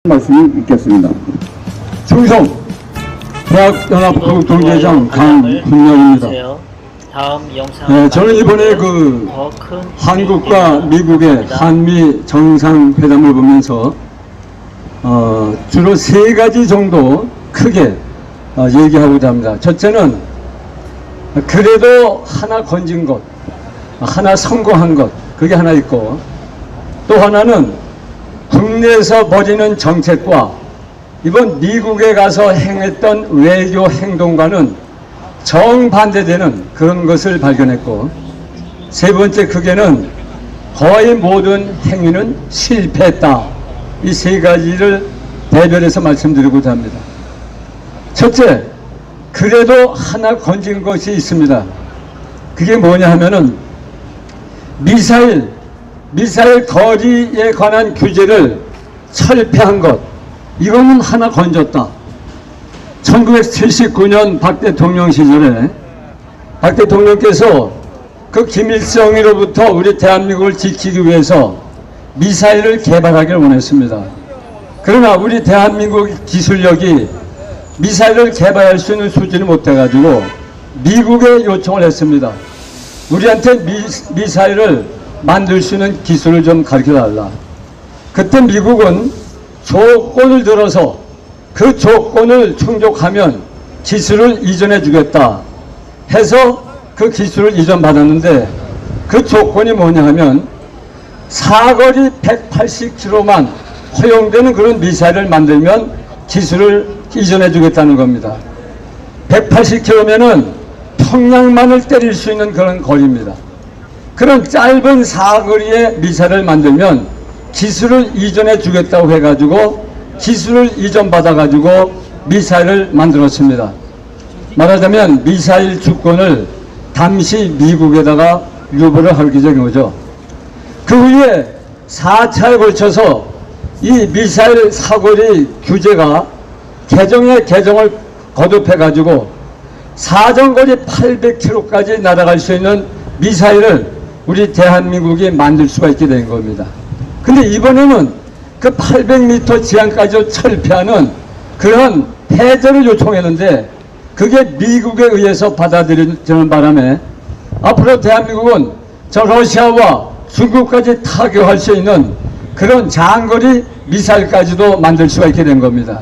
말씀을 읽겠습니다. 충성 대학연합국 동대장 강훈영입니다. 네, 저는 이번에 그 한국과 미국의 한미 정상회담을 보면서 주로 세 가지 정도 크게 얘기하고자 합니다. 첫째는 그래도 하나 건진 것, 하나 성공한 것, 그게 하나 있고, 또 하나는 국내에서 벌이는 정책과 이번 미국에 가서 행했던 외교 행동과는 정반대되는 그런 것을 발견했고, 세 번째 크게는 거의 모든 행위는 실패했다. 이 세 가지를 대별해서 말씀드리고자 합니다. 첫째, 그래도 하나 건진 것이 있습니다. 그게 뭐냐 하면은 미사일 거리에 관한 규제를 철폐한 것, 이거는 하나 건졌다. 1979년 박 대통령 시절에 박 대통령께서 그 김일성으로부터 우리 대한민국을 지키기 위해서 미사일을 개발하기를 원했습니다. 그러나 우리 대한민국 기술력이 미사일을 개발할 수 있는 수준이 못 돼가지고 미국에 요청을 했습니다. 우리한테 미사일을 만들 수 있는 기술을 좀 가르쳐달라. 그때 미국은 조건을 들어서 그 조건을 충족하면 기술을 이전해 주겠다 해서 그 기술을 이전받았는데, 그 조건이 뭐냐 하면 사거리 180km만 허용되는 그런 미사일을 만들면 기술을 이전해 주겠다는 겁니다. 180km면은 평양만을 때릴 수 있는 그런 거리입니다. 그런 짧은 사거리의 미사일을 만들면 기술을 이전해 주겠다고 해가지고 기술을 이전받아가지고 미사일을 만들었습니다. 말하자면 미사일 주권을 잠시 미국에다가 유보를 하게 된 거죠. 그 후에 4차에 걸쳐서 이 미사일 사거리 규제가 개정에 개정을 거듭해가지고 사정거리 800km까지 날아갈 수 있는 미사일을 우리 대한민국이 만들 수가 있게 된 겁니다. 근데 이번에는 그 800m 지향까지 철폐하는 그런 해제를 요청했는데, 그게 미국에 의해서 받아들여지는 바람에 앞으로 대한민국은 저 러시아와 중국까지 타격할 수 있는 그런 장거리 미사일까지도 만들 수가 있게 된 겁니다.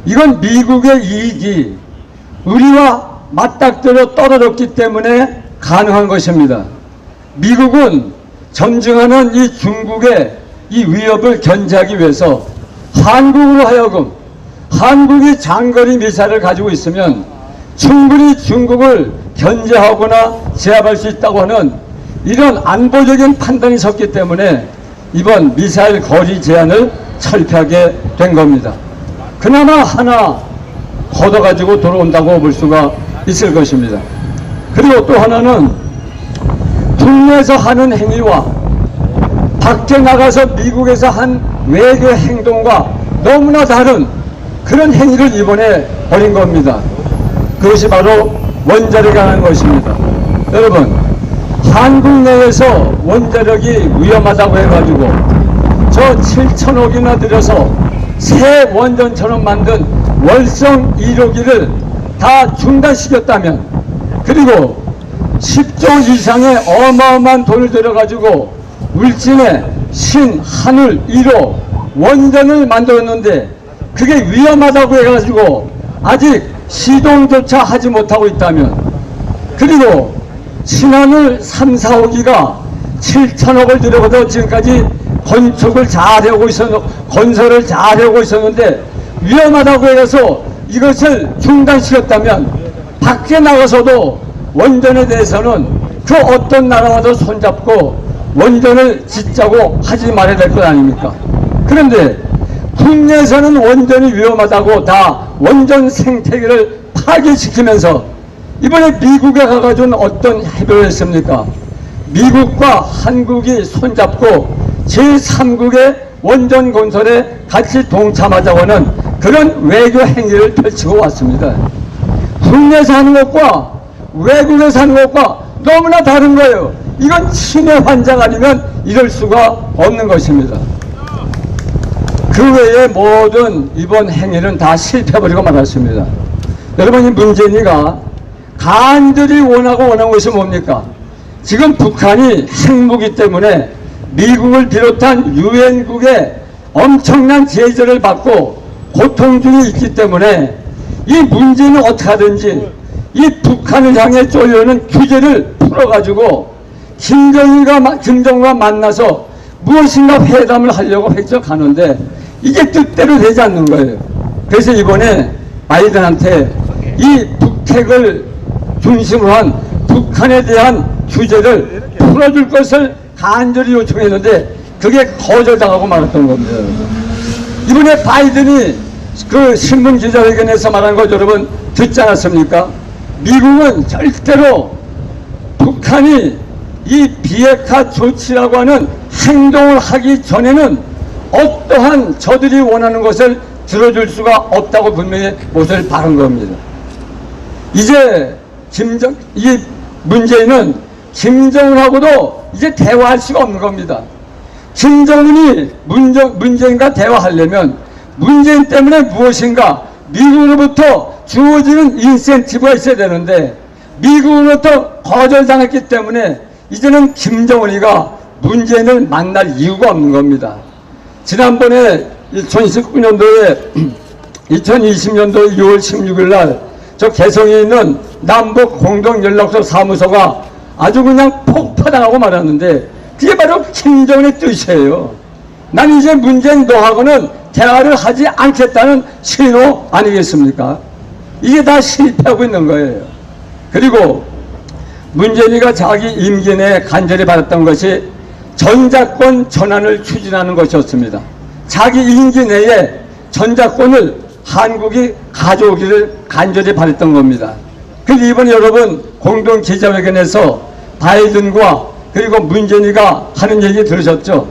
이건 미국의 이익이 우리와 맞닥뜨려 떨어졌기 때문에 가능한 것입니다. 미국은 전쟁하는 이 중국의 이 위협을 견제하기 위해서 한국으로 하여금, 한국이 장거리 미사일을 가지고 있으면 충분히 중국을 견제하거나 제압할 수 있다고 하는 이런 안보적인 판단이 섰기 때문에 이번 미사일 거리 제한을 철폐하게 된 겁니다. 그나마 하나 걷어가지고 돌아온다고 볼 수가 있을 것입니다. 그리고 또 하나는 국내에서 하는 행위와 밖에 나가서 미국에서 한 외교 행동과 너무나 다른 그런 행위를 이번에 벌인 겁니다. 그것이 바로 원자력에 관한 것입니다. 여러분, 한국 내에서 원자력이 위험하다고 해가지고 저 7천억이나 들여서 새 원전처럼 만든 월성 1호기를 다 중단시켰다면, 그리고 10조 이상의 어마어마한 돈을 들여가지고 울진의 신한울 1호 원전을 만들었는데 그게 위험하다고 해가지고 아직 시동조차 하지 못하고 있다면, 그리고 신한울 3, 4호기가 7천억을 들여서 지금까지 건축을 잘하고 건설을 잘하고 있었는데 위험하다고 해서 이것을 중단시켰다면, 밖에 나가서도 원전에 대해서는 그 어떤 나라와도 손잡고 원전을 짓자고 하지 말아야 될 것 아닙니까? 그런데 국내에서는 원전이 위험하다고 다 원전 생태계를 파괴시키면서 이번에 미국에 가가지고는 어떤 협의를 했습니까? 미국과 한국이 손잡고 제3국의 원전 건설에 같이 동참하자고 하는 그런 외교 행위를 펼치고 왔습니다. 국내에서 하는 것과 외국에서 하는 것과 너무나 다른 거예요. 이건 치매 환자가 아니면 이럴 수가 없는 것입니다. 그 외에 모든 이번 행위는 다 실패해버리고 말았습니다. 여러분, 이 문재인이가 간절히 원하는 것이 뭡니까? 지금 북한이 핵무기 때문에 미국을 비롯한 유엔국의 엄청난 제재를 받고 고통 중에 있기 때문에 이 문재인은 어떻게 하든지 이 북한을 향해 쫄려오는 규제를 풀어가지고 김정은과 만나서 무엇인가 회담을 하려고 획정하는데 이게 뜻대로 되지 않는 거예요. 그래서 이번에 바이든한테 이 북핵을 중심으로 한 북한에 대한 규제를 풀어줄 것을 간절히 요청했는데 그게 거절당하고 말았던 겁니다. 이번에 바이든이 그 신문 기자회견에서 말한 거 여러분 듣지 않았습니까? 미국은 절대로 북한이 이 비핵화 조치라고 하는 행동을 하기 전에는 어떠한 저들이 원하는 것을 들어줄 수가 없다고 분명히 못을 박은 겁니다. 이제 이 문재인은 김정은하고도 이제 대화할 수가 없는 겁니다. 김정은이 문재인과 대화하려면 문재인 때문에 무엇인가 미국으로부터 주어지는 인센티브가 있어야 되는데 미국으로부터 거절당했기 때문에 이제는 김정은이가 문재인을 만날 이유가 없는 겁니다. 지난번에 2019년도에 2020년도 6월 16일 날 저 개성에 있는 남북 공동연락소 사무소가 아주 그냥 폭파당하고 말았는데 그게 바로 김정은의 뜻이에요. 난 이제 문재인 너하고는 대화를 하지 않겠다는 신호 아니겠습니까? 이게 다 실패하고 있는 거예요. 그리고 문재인이가 자기 임기 내에 간절히 바랐던 것이 전자권 전환을 추진하는 것이었습니다. 자기 임기 내에 전자권을 한국이 가져오기를 간절히 바랬던 겁니다. 그리고 이번에 여러분 공동 기자회견에서 바이든과 그리고 문재인이가 하는 얘기 들으셨죠?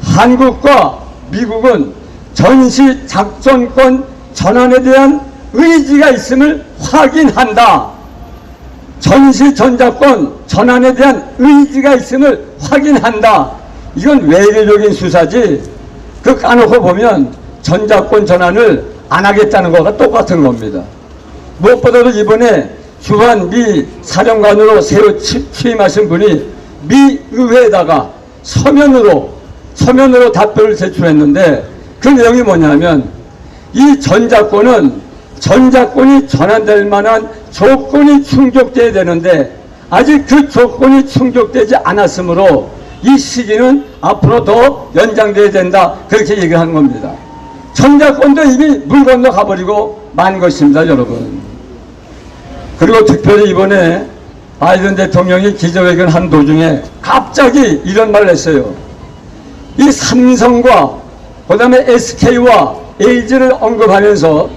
한국과 미국은 전시 작전권 전환에 대한 의지가 있음을 확인한다. 전시 전자권 전환에 대한 의지가 있음을 확인한다. 이건 외교적인 수사지. 그 까놓고 보면 전자권 전환을 안 하겠다는 것과 똑같은 겁니다. 무엇보다도 이번에 주한 미 사령관으로 새로 취임하신 분이 미 의회에다가 서면으로 답변을 제출했는데 그 내용이 뭐냐면 이 전자권이 전환될 만한 조건이 충족돼야 되는데 아직 그 조건이 충족되지 않았으므로 이 시기는 앞으로 더 연장돼야 된다. 그렇게 얘기를 한 겁니다. 전자권도 이미 물 건너 가버리고 만 것입니다, 여러분. 그리고 특별히 이번에 바이든 대통령이 기자회견 한 도중에 갑자기 이런 말을 했어요. 이 삼성과 그 다음에 SK와 LG를 언급하면서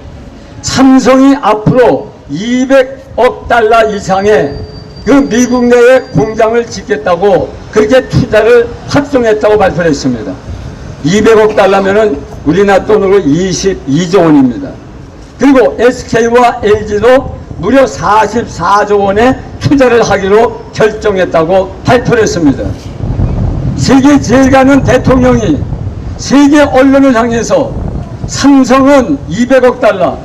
삼성이 앞으로 200억 달러 이상의 그 미국 내에 공장을 짓겠다고 그렇게 투자를 확정했다고 발표를 했습니다. 200억 달러면은 우리나라 돈으로 22조 원입니다. 그리고 SK와 LG도 무려 44조 원의 투자를 하기로 결정했다고 발표를 했습니다. 세계 제일 가는 대통령이 세계 언론을 향해서 삼성은 200억 달러,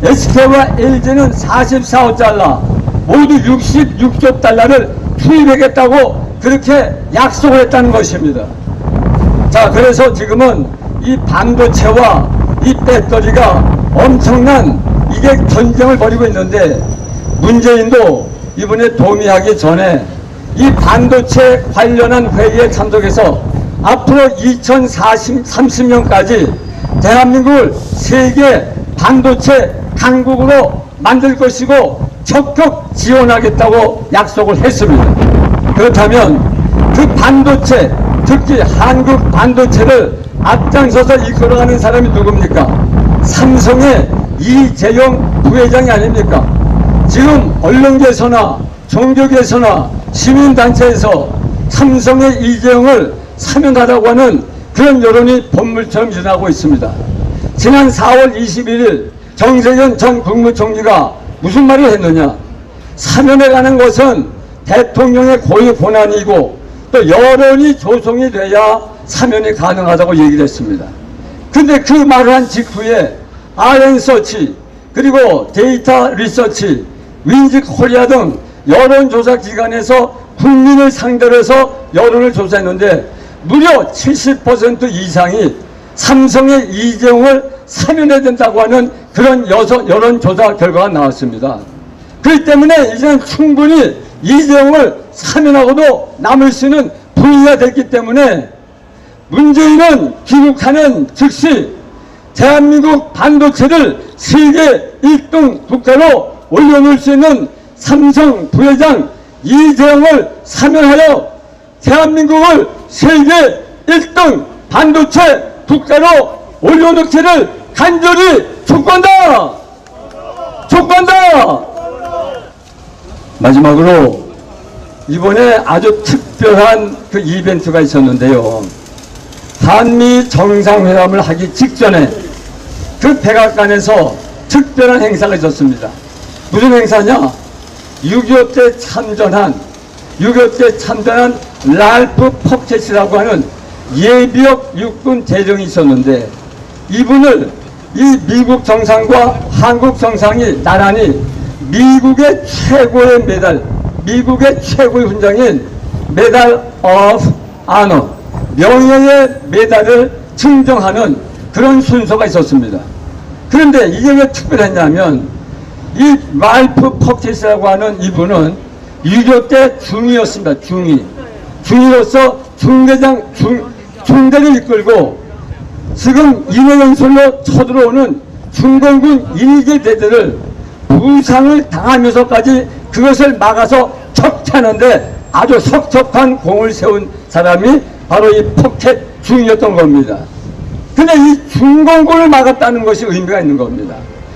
SK와 LG는 44억 달러, 모두 66조 달러를 투입하겠다고 그렇게 약속을 했다는 것입니다. 자, 그래서 지금은 이 반도체와 이 배터리가 엄청난 이게 전쟁을 벌이고 있는데 문재인도 이번에 도미하기 전에 이 반도체 관련한 회의에 참석해서 앞으로 2030년까지 대한민국을 세계 반도체 강국으로 만들 것이고 적극 지원하겠다고 약속을 했습니다. 그렇다면 그 반도체, 특히 한국 반도체를 앞장서서 이끌어가는 사람이 누굽니까? 삼성의 이재용 부회장이 아닙니까? 지금 언론계에서나 종교계에서나 시민단체에서 삼성의 이재용을 사면하라고 하는 그런 여론이 본물처럼 일어나고 있습니다. 지난 4월 21일 정세균 전 국무총리가 무슨 말을 했느냐? 사면에 가는 것은 대통령의 고유 권한이고 또 여론이 조성이 돼야 사면이 가능하다고 얘기를 했습니다. 근데 그 말을 한 직후에 RN서치 그리고 데이터 리서치, 윈지 코리아 등 여론조사 기관에서 국민을 상대로 해서 여론을 조사했는데 무려 70% 이상이 삼성의 이재용을 사면해야 된다고 하는 그런 여론조사 결과가 나왔습니다. 그렇기 때문에 이제는 충분히 이재용을 사면하고도 남을 수 있는 분위기가 됐기 때문에 문재인은 귀국하는 즉시 대한민국 반도체를 세계 1등 국가로 올려놓을 수 있는 삼성 부회장 이재용을 사면하여 대한민국을 세계 1등 반도체 국가로 올려놓기를 간절히 촉구한다! 촉구한다! 마지막으로 이번에 아주 특별한 그 이벤트가 있었는데요. 한미 정상회담을 하기 직전에 그 백악관에서 특별한 행사가 있었습니다. 무슨 행사냐? 6.25 때 참전한 랄프 포켓이라고 하는 예비역 육군 대령이 있었는데 이분을 이 미국 정상과 한국 정상이 나란히 미국의 최고의 메달, 미국의 최고의 훈장인 메달 오브 아너, 명예의 메달을 증정하는 그런 순서가 있었습니다. 그런데 이게 왜 특별했냐면 이 랄프 포켓이라고 하는 이분은 6.25 때 중위였습니다. 중위로서 중대를 이끌고 지금 인해연설로 쳐들어오는 중공군 1기 대대를 부상을 당하면서까지 그것을 막아서 격퇴하는데 아주 석적한 공을 세운 사람이 바로 이 포켓 중이었던 겁니다. 근데 이 중공군을 막았다는 것이 의미가 있는 겁니다.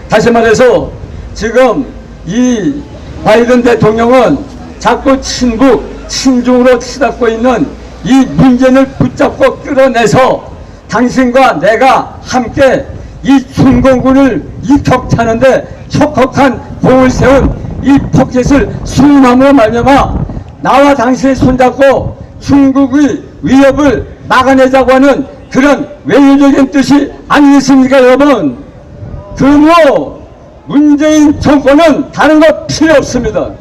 다시 말해서 지금 이 바이든 대통령은 자꾸 친북, 친중으로 치닫고 있는 이 문재인을 붙잡고 끌어내서 당신과 내가 함께 이 중공군을 이 격퇴하는데 척척한 공을 세운 이 포켓을 수임함으로 말미암아 나와 당신이 손잡고 중국의 위협을 막아내자고 하는 그런 외교적인 뜻이 아니겠습니까, 여러분? 그러므로 문재인 정권은 다른 거 필요 없습니다.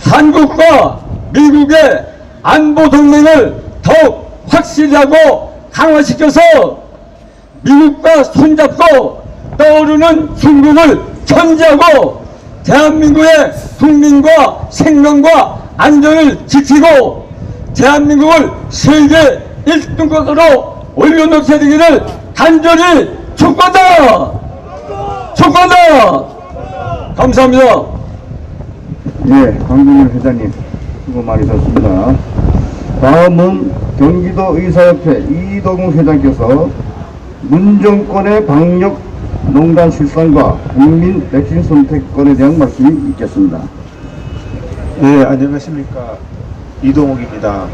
한국과 미국의 안보 동맹을 더욱 확실히 하고 강화시켜서 미국과 손잡고 떠오르는 중국을 견제하고 대한민국의 국민과 생명과 안전을 지키고 대한민국을 세계 1등 국가로 올려놓게 되기를 간절히 촉구한다! 촉구한다! 감사합니다. 예, 강준일 회장님 수고 많으셨습니다. 다음은 경기도 의사협회 이동우 회장께서 문정권의 방역 농단 실상과 국민 백신 선택권에 대한 말씀이 있겠습니다. 네, 안녕하십니까. 이동욱입니다.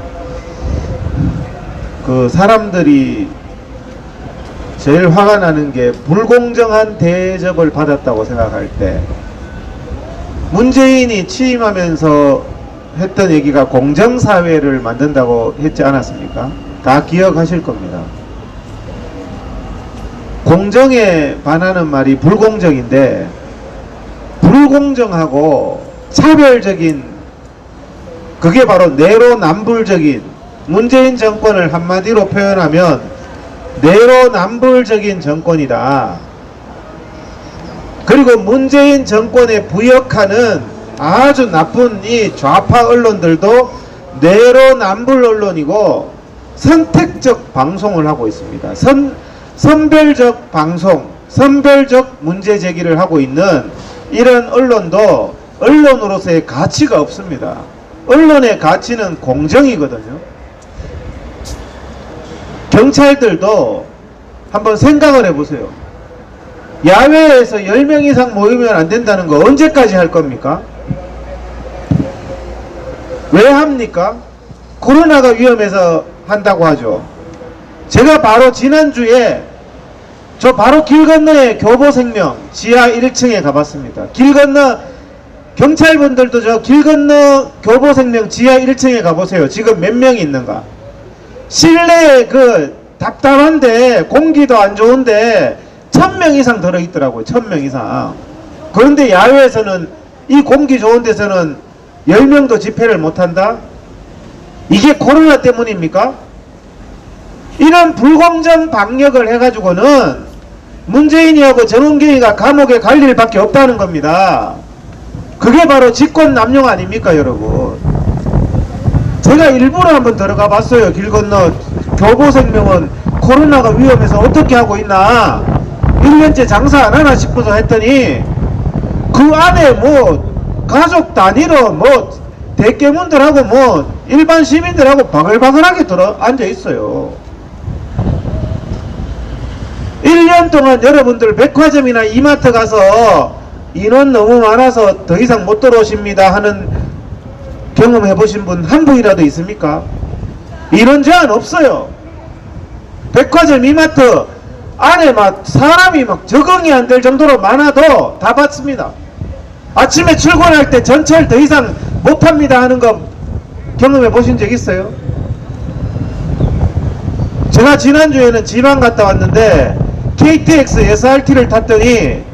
그 사람들이 제일 화가 나는 게 불공정한 대접을 받았다고 생각할 때 문재인이 취임하면서 했던 얘기가 공정사회를 만든다고 했지 않았습니까? 다 기억하실 겁니다. 공정에 반하는 말이 불공정인데 불공정하고 차별적인 그게 바로 내로남불적인 문재인 정권을 한마디로 표현하면 내로남불적인 정권이다. 그리고 문재인 정권에 부역하는 아주 나쁜 이 좌파 언론들도 내로남불 언론이고 선택적 방송을 하고 있습니다. 선별적 방송, 선별적 문제 제기를 하고 있는 이런 언론도 언론으로서의 가치가 없습니다. 언론의 가치는 공정이거든요. 경찰들도 한번 생각을 해보세요. 야외에서 10명 이상 모이면 안 된다는 거 언제까지 할 겁니까? 왜 합니까? 코로나가 위험해서 한다고 하죠. 제가 바로 지난주에 저 바로 길 건너에 교보생명 지하 1층에 가봤습니다. 길 건너 경찰분들도 저 길 건너 교보생명 지하 1층에 가보세요. 지금 몇 명이 있는가? 실내에 그 답답한데 공기도 안 좋은데 1000명 이상 들어있더라고요. 1000명 이상. 그런데 야외에서는 이 공기 좋은 데서는 10명도 집회를 못한다? 이게 코로나 때문입니까? 이런 불공정 방역을 해가지고는 문재인이하고 정은경이가 감옥에 갈 일밖에 없다는 겁니다. 그게 바로 직권남용 아닙니까, 여러분? 제가 일부러 한번 들어가 봤어요. 길 건너 교보생명은 코로나가 위험해서 어떻게 하고 있나 1년째 장사 안 하나 싶어서 했더니 그 안에 뭐 가족 단위로 뭐 대깨문들하고 뭐 일반 시민들하고 바글바글하게 들어 앉아 있어요. 1년 동안 여러분들 백화점이나 이마트 가서 인원 너무 많아서 더 이상 못 들어오십니다 하는 경험 해보신 분 한 분이라도 있습니까? 이런 제한 없어요. 백화점 이마트 안에 막 사람이 막 적응이 안 될 정도로 많아도 다 받습니다. 아침에 출근할 때 전철 더 이상 못합니다 하는 거 경험해 보신 적 있어요? 제가 지난주에는 지방 갔다 왔는데 KTX SRT를 탔더니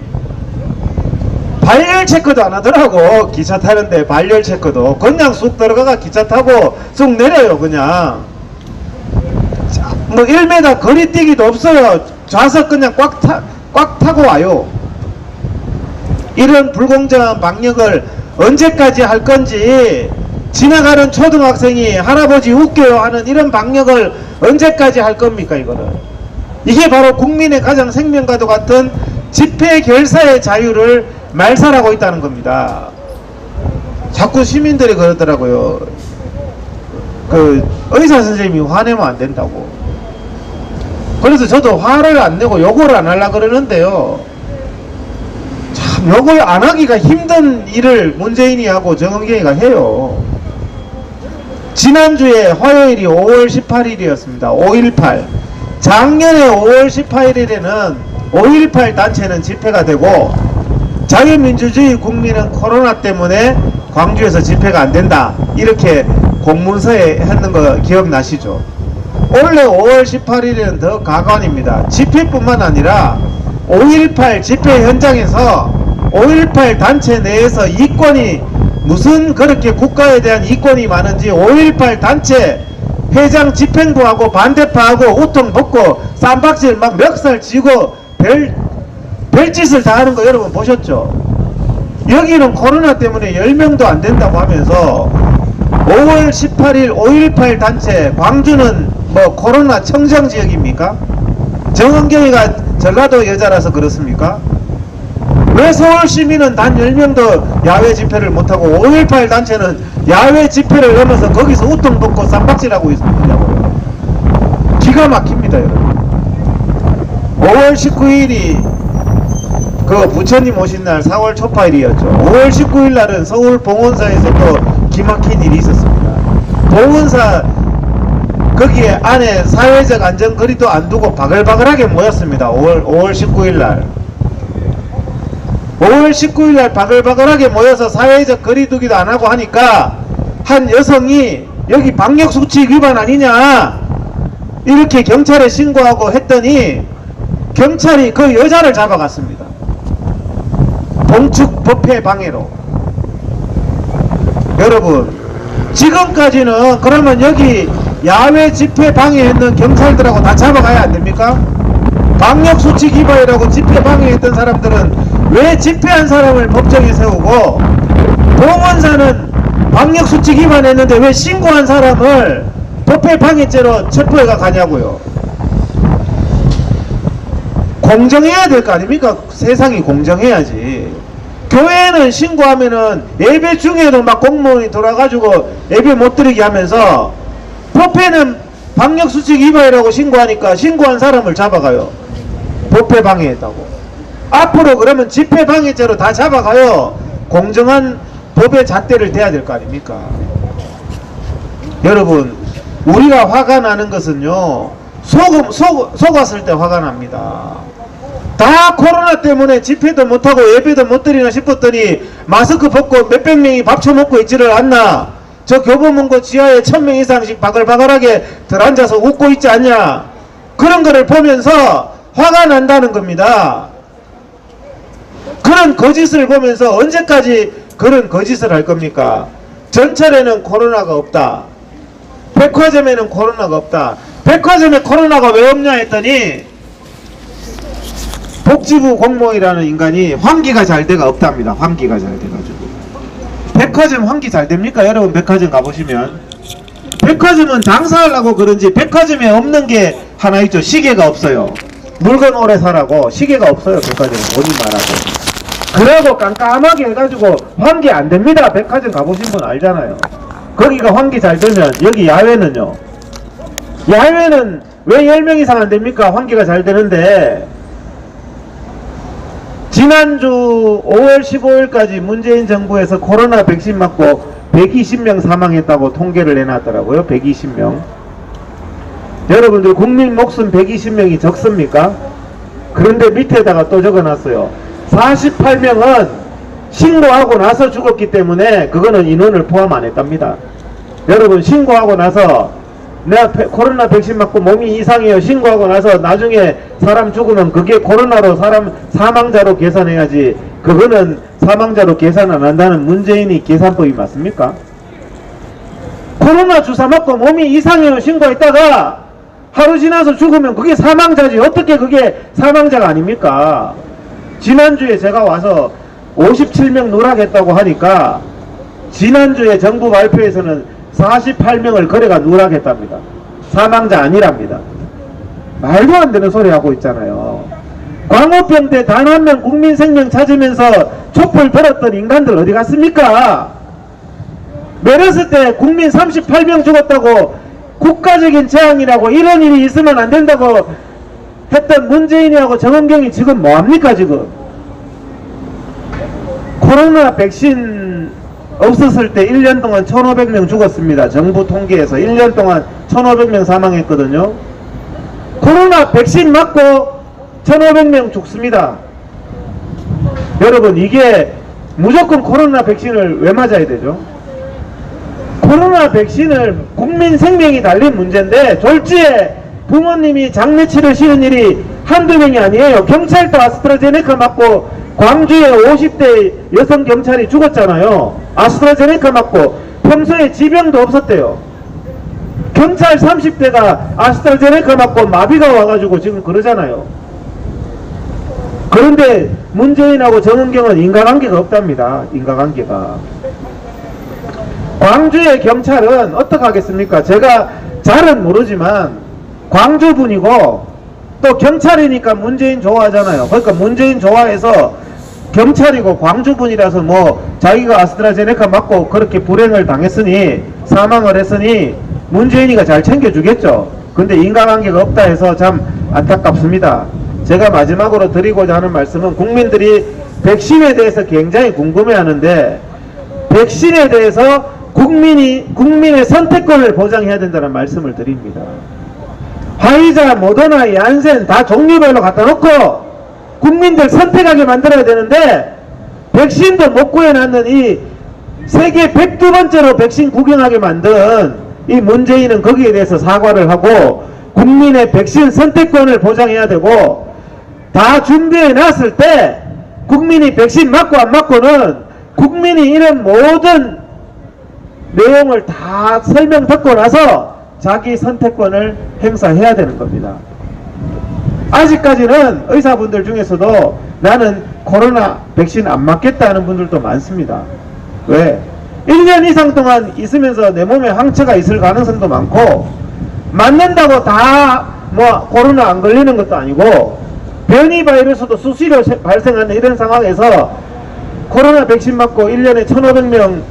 발열 체크도 안 하더라고. 기차 타는데 발열 체크도 그냥 쑥 들어가가 기차 타고 쑥 내려요. 그냥 뭐 1m 거리 뛰기도 없어요. 좌석 그냥 꽉 타고 와요. 이런 불공정한 방역을 언제까지 할 건지, 지나가는 초등학생이 할아버지 웃겨요 하는 이런 방역을 언제까지 할 겁니까? 이거는 이게 바로 국민의 가장 생명과도 같은 집회 결사의 자유를 말살하고 있다는 겁니다. 자꾸 시민들이 그러더라고요. 그 의사 선생님이 화내면 안 된다고. 그래서 저도 화를 안 내고 욕을 안 하려고 그러는데요, 참 욕을 안 하기가 힘든 일을 문재인이 하고 정은경이가 해요. 지난주에 화요일이 5월 18일이었습니다. 5.18. 작년에 5월 18일에는 5.18 단체는 집회가 되고 자유민주주의 국민은 코로나 때문에 광주에서 집회가 안 된다 이렇게 공문서에 했는 거 기억나시죠? 원래 5월 18일에는 더 가관입니다. 집회뿐만 아니라 5.18 집회 현장에서 5.18 단체 내에서 이권이 무슨 그렇게 국가에 대한 이권이 많은지 5.18 단체 회장 집행부하고 반대파하고 우통 벗고 쌈박질 막 멱살 쥐고 별짓을 다 하는 거 여러분 보셨죠? 여기는 코로나 때문에 10명도 안 된다고 하면서 5월 18일 5.18 단체, 광주는 뭐 코로나 청정 지역입니까? 정은경이가 전라도 여자라서 그렇습니까? 왜 서울 시민은 단 10명도 야외 집회를 못하고 5.18 단체는 야외 집회를 넘어서 거기서 우통 벗고 쌈박질하고 있느냐고요. 기가 막힙니다, 여러분. 5월 19일이 그 부처님 오신 날 4월 초파일이었죠. 5월 19일 날은 서울 봉원사에서 또 기막힌 일이 있었습니다. 봉원사 거기에 안에 사회적 안전거리도 안 두고 바글바글하게 모였습니다. 5월 19일 날. 5월 19일 날 바글바글하게 모여서 사회적 거리두기도 안 하고 하니까 한 여성이 여기 방역수칙 위반 아니냐 이렇게 경찰에 신고하고 했더니 경찰이 그 여자를 잡아갔습니다. 봉축 법회 방해로. 여러분, 지금까지는 그러면 여기 야외 집회 방해했는 경찰들하고 다 잡아가야 안 됩니까? 방역수칙 위반이라고 집회 방해했던 사람들은 왜 집회한 사람을 법정에 세우고, 봉원사는 방역수칙 위반했는데 왜 신고한 사람을 법회 방해죄로 체포해가 가냐고요. 공정해야 될 거 아닙니까? 세상이 공정해야지. 교회는 신고하면은 예배 중에도 막 공무원이 돌아가지고 예배 못 드리게 하면서, 법회는 방역수칙 위반이라고 신고하니까 신고한 사람을 잡아가요. 법회 방해했다고. 앞으로 그러면 집회 방해죄로 다 잡아가요. 공정한 법의 잣대를 대야 될 거 아닙니까? 여러분, 우리가 화가 나는 것은요, 속았을 때 화가 납니다. 다 코로나 때문에 집회도 못하고 예배도 못 드리나 싶었더니 마스크 벗고 몇백 명이 밥 처먹고 있지를 않나? 저 교보문고 지하에 1000명 이상씩 바글바글하게 들어앉아서 웃고 있지 않냐? 그런 거를 보면서 화가 난다는 겁니다. 그런 거짓을 보면서 언제까지 그런 거짓을 할 겁니까? 전철에는 코로나가 없다. 백화점에는 코로나가 없다. 백화점에 코로나가 왜 없냐 했더니 복지부 공무원이라는 인간이 환기가 잘 돼가 없답니다. 환기가 잘 돼가지고. 백화점 환기 잘 됩니까? 여러분 백화점 가보시면 백화점은 장사하려고 그런지 백화점에 없는 게 하나 있죠. 시계가 없어요. 물건 오래 사라고 시계가 없어요. 백화점은 본인 말하고. 그러고 깜깜하게 해가지고 환기 안 됩니다. 백화점 가보신 분 알잖아요. 거기가 환기 잘 되면 여기 야외는요. 야외는 왜 10명 이상 안 됩니까? 환기가 잘 되는데. 지난주 5월 15일까지 문재인 정부에서 코로나 백신 맞고 120명 사망했다고 통계를 내놨더라고요. 120명. 여러분들 국민 목숨 120명이 적습니까? 그런데 밑에다가 또 적어놨어요. 48명은 신고하고 나서 죽었기 때문에 그거는 인원을 포함 안 했답니다. 여러분 신고하고 나서 내가 코로나 백신 맞고 몸이 이상해요 신고하고 나서 나중에 사람 죽으면 그게 코로나로 사람 사망자로 계산해야지. 그거는 사망자로 계산 안 한다는 문재인이 계산법이 맞습니까? 코로나 주사 맞고 몸이 이상해요 신고했다가 하루 지나서 죽으면 그게 사망자지. 어떻게 그게 사망자가 아닙니까? 지난주에 제가 와서 57명 누락했다고 하니까 지난주에 정부 발표에서는 48명을 거래가 누락했답니다. 사망자 아니랍니다. 말도 안 되는 소리 하고 있잖아요. 광우병 때 단 한 명 국민 생명 찾으면서 촛불 들었던 인간들 어디 갔습니까? 메르스 때 국민 38명 죽었다고 국가적인 재앙이라고 이런 일이 있으면 안 된다고 했던 문재인이하고 정은경이 지금 뭐합니까 지금? 코로나 백신 없었을 때 1년 동안 1,500명 죽었습니다. 정부 통계에서 1년 동안 1,500명 사망했거든요. 코로나 백신 맞고 1,500명 죽습니다. 여러분 이게 무조건 코로나 백신을 왜 맞아야 되죠? 코로나 백신을 국민 생명이 달린 문제인데 졸지에 부모님이 장례치를 쉬는 일이 한두 명이 아니에요. 경찰도 아스트라제네카 맞고 광주에 50대 여성 경찰이 죽었잖아요. 아스트라제네카 맞고 평소에 지병도 없었대요. 경찰 30대가 아스트라제네카 맞고 마비가 와가지고 지금 그러잖아요. 그런데 문재인하고 정은경은 인과관계가 없답니다. 인과관계가. 광주의 경찰은 어떻게 하겠습니까? 제가 잘은 모르지만 광주분이고 또 경찰이니까 문재인 좋아하잖아요. 그러니까 문재인 좋아해서 경찰이고 광주분이라서 뭐 자기가 아스트라제네카 맞고 그렇게 불행을 당했으니 사망을 했으니 문재인이가 잘 챙겨주겠죠. 근데 인과관계가 없다 해서 참 안타깝습니다. 제가 마지막으로 드리고자 하는 말씀은 국민들이 백신에 대해서 굉장히 궁금해하는데 백신에 대해서 국민의 선택권을 보장해야 된다는 말씀을 드립니다. 화이자, 모더나, 얀센 다 종류별로 갖다 놓고 국민들 선택하게 만들어야 되는데 백신도 못 구해놨는 이 세계 102번째로 백신 구경하게 만든 이 문재인은 거기에 대해서 사과를 하고 국민의 백신 선택권을 보장해야 되고 다 준비해 놨을 때 국민이 백신 맞고 안 맞고는 국민이 이런 모든 내용을 다 설명 듣고 나서 자기 선택권을 행사해야 되는 겁니다. 아직까지는 의사분들 중에서도 나는 코로나 백신 안 맞겠다 하는 분들도 많습니다. 왜? 1년 이상 동안 있으면서 내 몸에 항체가 있을 가능성도 많고 맞는다고 다 뭐 코로나 안 걸리는 것도 아니고 변이 바이러스도 수시로 발생하는 이런 상황에서 코로나 백신 맞고 1년에 1,500명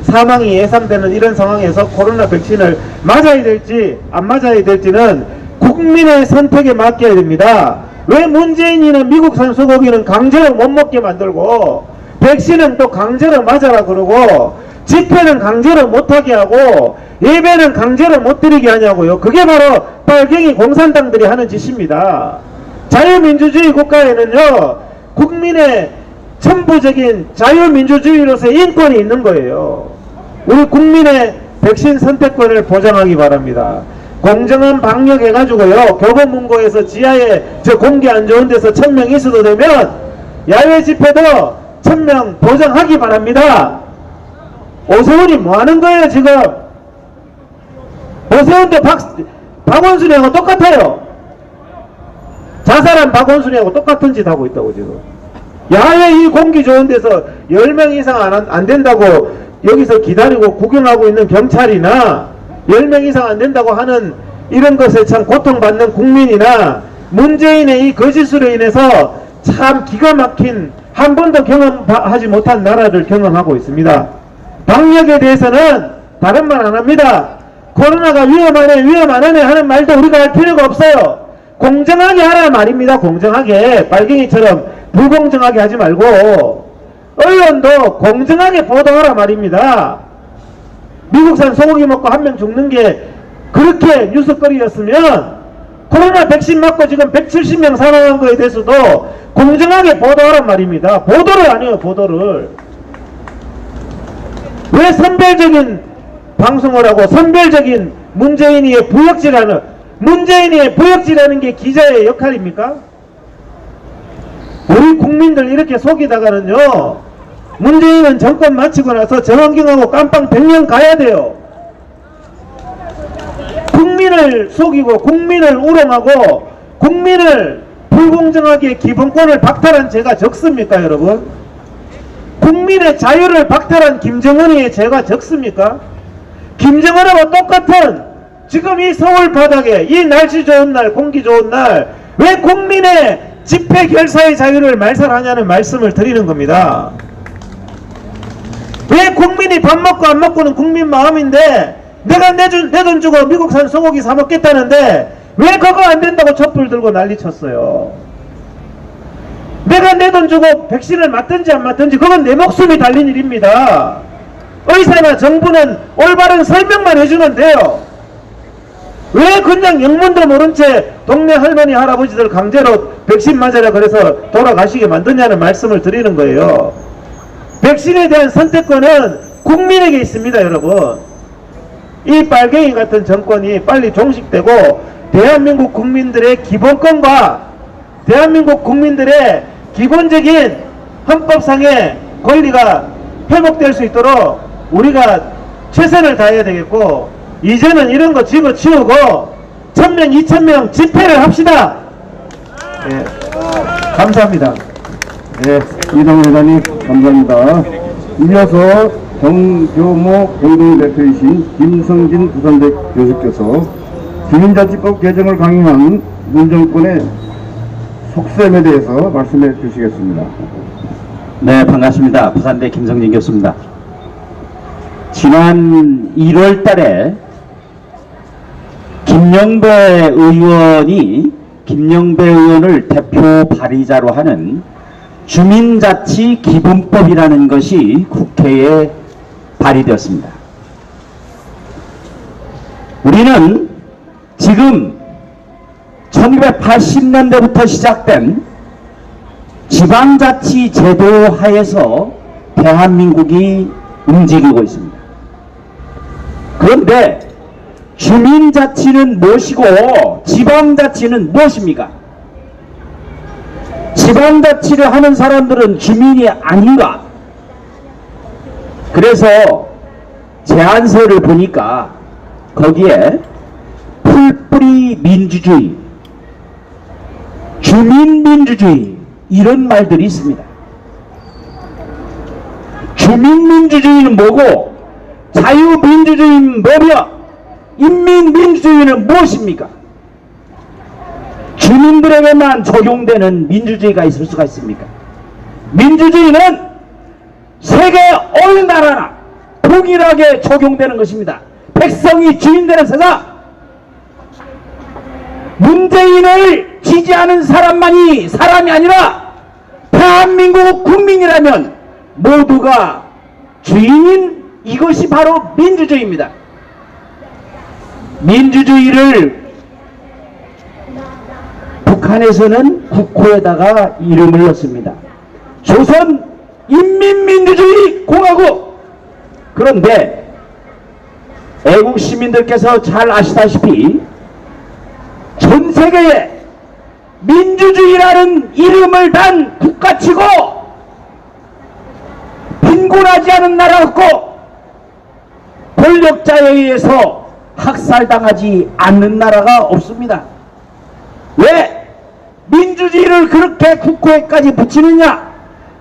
사망이 예상되는 이런 상황에서 코로나 백신을 맞아야 될지 안 맞아야 될지는 국민의 선택에 맡겨야 됩니다. 왜 문재인이는 미국산 소고기는 강제로 못 먹게 만들고 백신은 또 강제로 맞아라 그러고 집회는 강제로 못하게 하고 예배는 강제로 못 드리게 하냐고요. 그게 바로 빨갱이 공산당들이 하는 짓입니다. 자유민주주의 국가에는요 국민의 천부적인 자유민주주의로서의 인권이 있는 거예요. 우리 국민의 백신 선택권을 보장하기 바랍니다. 공정한 방역 해가지고요, 교보문고에서 지하에 저 공기 안 좋은 데서 1000명 있어도 되면 야외 집회도 1000명 보장하기 바랍니다. 오세훈이 뭐 하는 거예요 지금? 오세훈도 박원순이하고 똑같아요. 자살한 박원순이하고 똑같은 짓 하고 있다고 지금. 야외 이 공기 좋은 데서 10명 이상 안 된다고 여기서 기다리고 구경하고 있는 경찰이나 10명 이상 안 된다고 하는 이런 것에 참 고통받는 국민이나 문재인의 이 거짓으로 인해서 참 기가 막힌 한 번도 경험하지 못한 나라를 경험하고 있습니다. 방역에 대해서는 다른 말 안 합니다. 코로나가 위험하네 위험하네 하는 말도 우리가 할 필요가 없어요. 공정하게 하라 말입니다. 공정하게. 빨갱이처럼 불공정하게 하지 말고 언론도 공정하게 보도하라 말입니다. 미국산 소고기 먹고 한 명 죽는 게 그렇게 뉴스거리였으면 코로나 백신 맞고 지금 170명 사망한 거에 대해서도 공정하게 보도하란 말입니다. 보도를 안 해요. 보도를. 왜 선별적인 방송을 하고 선별적인 문재인이의 부역질하는 게 기자의 역할입니까? 우리 국민들 이렇게 속이다가는요, 문재인은 정권 마치고 나서 정원경하고 깜빵 100년 가야 돼요. 국민을 속이고 국민을 우롱하고 국민을 불공정하게 기본권을 박탈한 죄가 적습니까 여러분? 국민의 자유를 박탈한 김정은의 죄가 적습니까? 김정은하고 똑같은 지금 이 서울 바닥에 이 날씨 좋은 날 공기 좋은 날 왜 국민의 집회 결사의 자유를 말살하냐는 말씀을 드리는 겁니다. 왜 국민이 밥 먹고 안 먹고는 국민 마음인데 내가 내 돈 주고 미국산 소고기 사 먹겠다는데 왜 그거 안 된다고 촛불 들고 난리 쳤어요. 내가 내 돈 주고 백신을 맞든지 안 맞든지 그건 내 목숨이 달린 일입니다. 의사나 정부는 올바른 설명만 해주면 돼요. 왜 그냥 영문도 모른 채 동네 할머니 할아버지들 강제로 백신 맞으라 그래서 돌아가시게 만드냐는 말씀을 드리는 거예요. 백신에 대한 선택권은 국민에게 있습니다 여러분. 이 빨갱이 같은 정권이 빨리 종식되고 대한민국 국민들의 기본권과 대한민국 국민들의 기본적인 헌법상의 권리가 회복될 수 있도록 우리가 최선을 다해야 되겠고, 이제는 이런 거 집어치우고 1000명 2000명 집회를 합시다. 네. 감사합니다. 네, 이동훈 회장님 감사합니다. 이어서 정교모 공동대표이신 김성진 부산대 교수께서 주민자치법 개정을 강행한 문정권의 속셈에 대해서 말씀해 주시겠습니다. 네, 반갑습니다. 부산대 김성진 교수입니다. 지난 1월 달에 김영배 의원을 대표 발의자로 하는 주민자치기본법이라는 것이 국회에 발의되었습니다. 우리는 지금 1980년대부터 시작된 지방자치 제도 하에서 대한민국이 움직이고 있습니다. 그런데 주민자치는 무엇이고 지방자치는 무엇입니까? 지방자치를 하는 사람들은 주민이 아닌가? 그래서 제안서를 보니까 거기에 풀뿌리 민주주의, 주민민주주의 이런 말들이 있습니다. 주민민주주의는 뭐고 자유민주주의는 뭐며 인민민주주의는 무엇입니까? 주민들에게만 적용되는 민주주의가 있을 수가 있습니까? 민주주의는 세계 어느 나라나 동일하게 적용되는 것입니다. 백성이 주인되는 세상. 문재인을 지지하는 사람만이 사람이 아니라 대한민국 국민이라면 모두가 주인인 이것이 바로 민주주의입니다. 민주주의를 북한에서는 국호에다가 이름을 넣습니다. 조선 인민민주주의 공화국. 그런데 애국 시민들께서 잘 아시다시피 전 세계에 민주주의라는 이름을 단 국가치고 빈곤하지 않은 나라 없고 권력자에 의해서 학살당하지 않는 나라가 없습니다. 왜 민주주의를 그렇게 국호에까지 붙이느냐?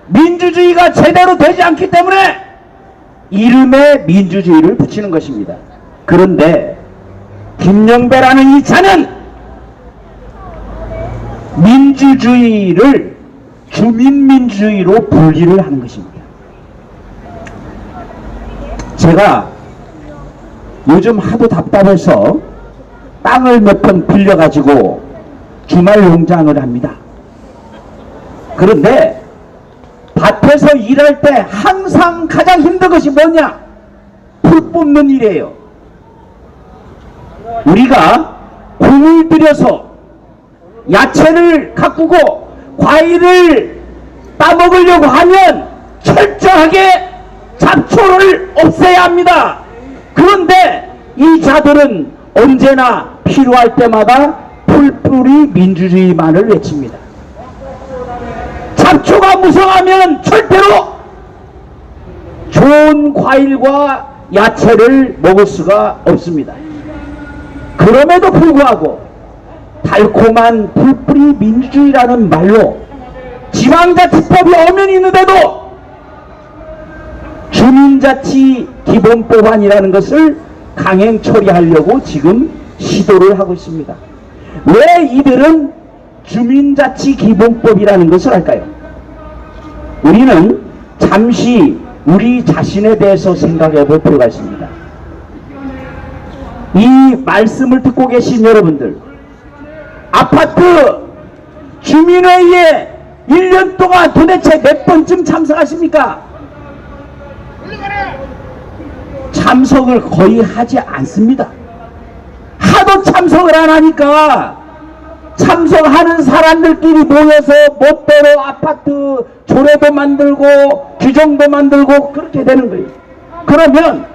민주주의가 제대로 되지 않기 때문에 이름에 민주주의를 붙이는 것입니다. 그런데 김영배라는 이 자는 민주주의를 주민민주주의로 분리를 하는 것입니다. 제가 요즘 하도 답답해서 땅을 몇 번 빌려가지고 주말 농장을 합니다. 그런데 밭에서 일할 때 항상 가장 힘든 것이 뭐냐? 풀 뽑는 일이에요. 우리가 공을 들여서 야채를 가꾸고 과일을 따먹으려고 하면 철저하게 잡초를 없애야 합니다. 그런데 이 자들은 언제나 필요할 때마다 풀뿌리 민주주의만을 외칩니다. 잡초가 무성하면 절대로 좋은 과일과 야채를 먹을 수가 없습니다. 그럼에도 불구하고 달콤한 풀뿌리 민주주의라는 말로 지방자치법이 엄연히 있는데도 주민자치 기본법안이라는 것을 강행 처리하려고 지금 시도를 하고 있습니다. 왜 이들은 주민자치 기본법이라는 것을 할까요? 우리는 잠시 우리 자신에 대해서 생각해 볼 필요가 있습니다. 이 말씀을 듣고 계신 여러분들, 아파트 주민회의에 1년 동안 도대체 몇 번쯤 참석하십니까? 참석을 거의 하지 않습니다. 하도 참석을 안 하니까 참석하는 사람들끼리 모여서 멋대로 아파트 조례도 만들고 규정도 만들고 그렇게 되는 거예요. 그러면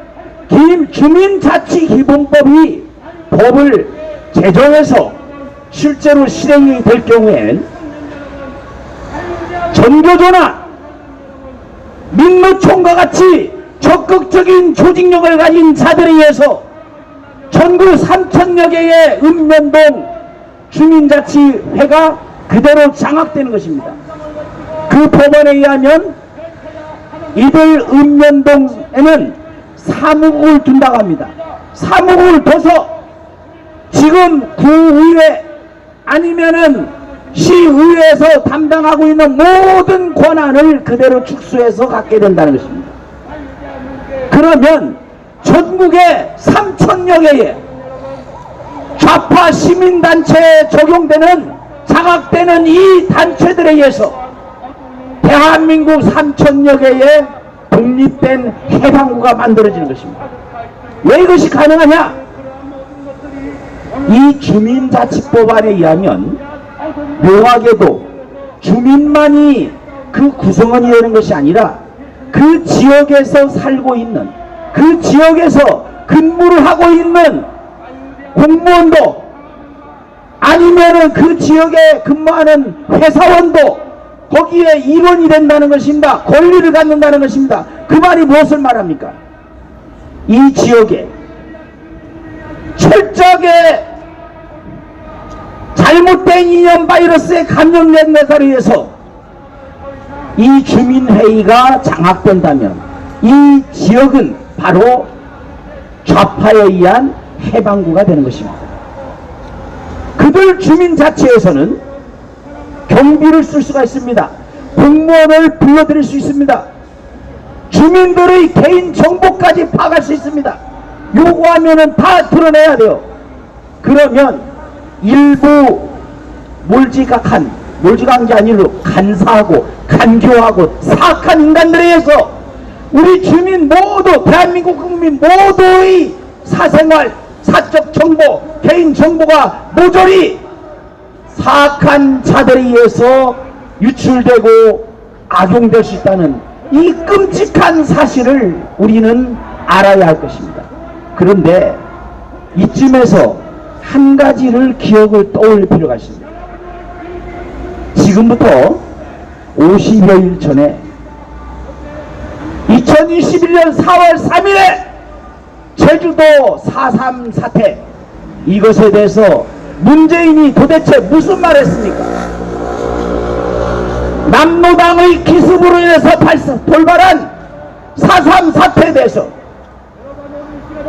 주민자치기본법이 법을 제정해서 실제로 실행이 될 경우엔 전교조나 민노총과 같이 적극적인 조직력을 가진 자들에 의해서 전국 3,000여 개의 읍면동 주민자치회가 그대로 장악되는 것입니다. 그 법안에 의하면 이들 읍면동에는 사무국을 둔다고 합니다. 사무국을 둬서 지금 구의회 아니면은 시의회에서 담당하고 있는 모든 권한을 그대로 축소해서 갖게 된다는 것입니다. 그러면 전국에 3,000여 개의 좌파 시민단체에 적용되는 장악되는 이 단체들에 의해서 대한민국 3,000여 개의 독립된 해방구가 만들어지는 것입니다. 왜 이것이 가능하냐? 이 주민자치법안에 의하면 묘하게도 주민만이 그 구성원이 되는 것이 아니라 그 지역에서 살고 있는, 그 지역에서 근무를 하고 있는 공무원도 아니면은 그 지역에 근무하는 회사원도 거기에 일원이 된다는 것입니다. 권리를 갖는다는 것입니다. 그 말이 무엇을 말합니까? 이 지역에 철저하게 잘못된 이념 바이러스에 감염된 것에 의해서 이 주민회의가 장악된다면 이 지역은 바로 좌파에 의한 해방구가 되는 것입니다. 그들 주민자치에서는 경비를 쓸 수가 있습니다. 공무원을 불러들일 수 있습니다. 주민들의 개인 정보까지 파악할 수 있습니다. 요구하면은 다 드러내야 돼요. 그러면 일부 몰지각한 게 아니라 간사하고 간교하고 사악한 인간들에 의해서 우리 주민 모두, 대한민국 국민 모두의 사생활, 사적 정보, 개인 정보가 모조리 사악한 자들에 의해서 유출되고 악용될 수 있다는 이 끔찍한 사실을 우리는 알아야 할 것입니다. 그런데 이쯤에서 한 가지를 기억을 떠올릴 필요가 있습니다. 지금부터 50여일 전에 2021년 4월 3일에 제주도 4.3 사태, 이것에 대해서 문재인이 도대체 무슨 말 했습니까? 남로당의 기습으로 인해서 돌발한 4.3 사태에 대해서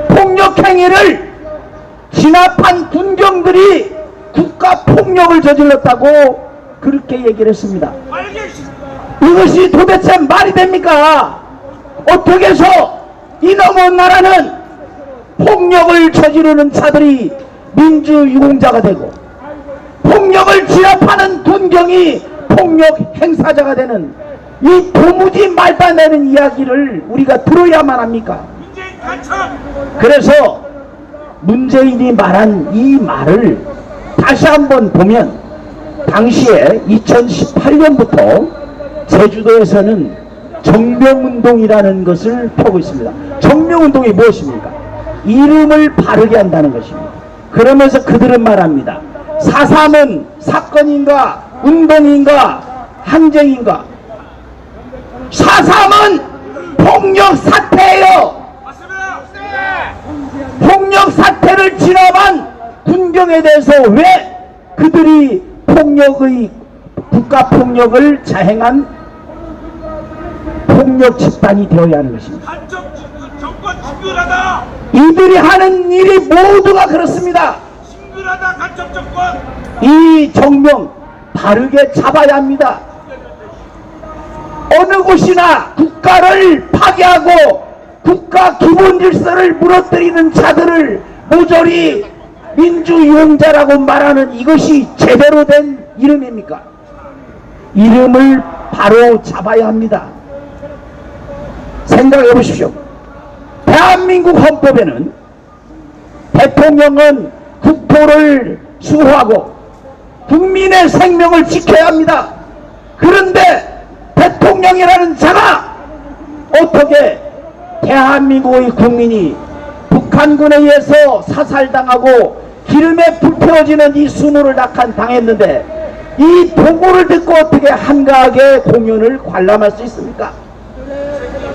폭력행위를 진압한 군경들이 국가폭력을 저질렀다고 그렇게 얘기를 했습니다. 이것이 도대체 말이 됩니까? 어떻게 해서 이놈의 나라는 폭력을 저지르는 자들이 민주유공자가 되고 폭력을 진압하는 군경이 폭력 행사자가 되는 이 도무지 말도 안 되는 이야기를 우리가 들어야만 합니까? 그래서 문재인이 말한 이 말을 다시 한번 보면 당시에 2018년부터 제주도에서는 정명운동이라는 것을 펴고 있습니다. 정명운동이 무엇입니까? 이름을 바르게 한다는 것입니다. 그러면서 그들은 말합니다. 4.3은 사건인가 운동인가 항쟁인가? 4.3은 폭력 사태예요. 폭력 사태를 진압한 군경에 대해서 왜 그들이 국가 폭력을 자행한 폭력 집단이 되어야 하는 것입니다. 정권 친근하다. 이들이 하는 일이 모두가 그렇습니다. 친근하다 간첩 정권. 이 정명 바르게 잡아야 합니다. 어느 곳이나 국가를 파괴하고 국가 기본 질서를 무너뜨리는 자들을 모조리 민주유공자라고 말하는 이것이 제대로 된 이름입니까? 이름을 바로 잡아야 합니다. 생각해 보십시오. 대한민국 헌법에는 대통령은 국토를 수호하고 국민의 생명을 지켜야 합니다. 그런데 대통령이라는 자가 어떻게 대한민국의 국민이 북한군에 의해서 사살당하고 기름에 불태워지는 이 수모를 당했는데 이 보고를 듣고 어떻게 한가하게 공연을 관람할 수 있습니까?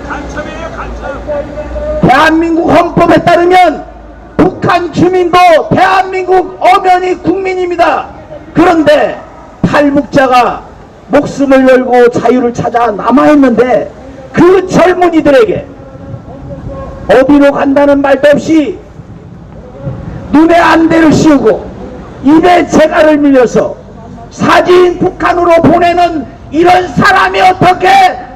간첩이에요, 간첩. 대한민국 헌법에 따르면 북한 주민도 대한민국 엄연히 국민입니다. 그런데 탈북자가 목숨을 걸고 자유를 찾아 남아있는데 그 젊은이들에게 어디로 간다는 말도 없이 눈에 안대를 씌우고 입에 재갈을 밀려서 사진 북한으로 보내는 이런 사람이 어떻게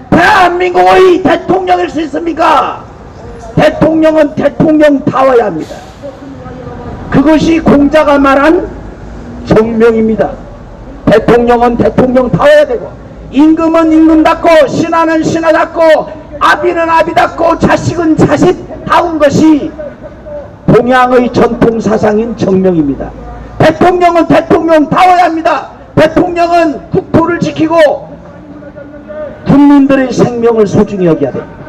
대한민국의 대통령일 수 있습니까? 대통령은 대통령다워야 합니다. 그것이 공자가 말한 정명입니다. 대통령은 대통령다워야 되고 임금은 임금답고 신하는 신하답고 아비는 아비답고 자식은 자식다운 것이 동양의 전통사상인 정명입니다. 대통령은 대통령다워야 합니다. 대통령은 국토를 지키고 국민들의 생명을 소중히 여겨야 됩니다.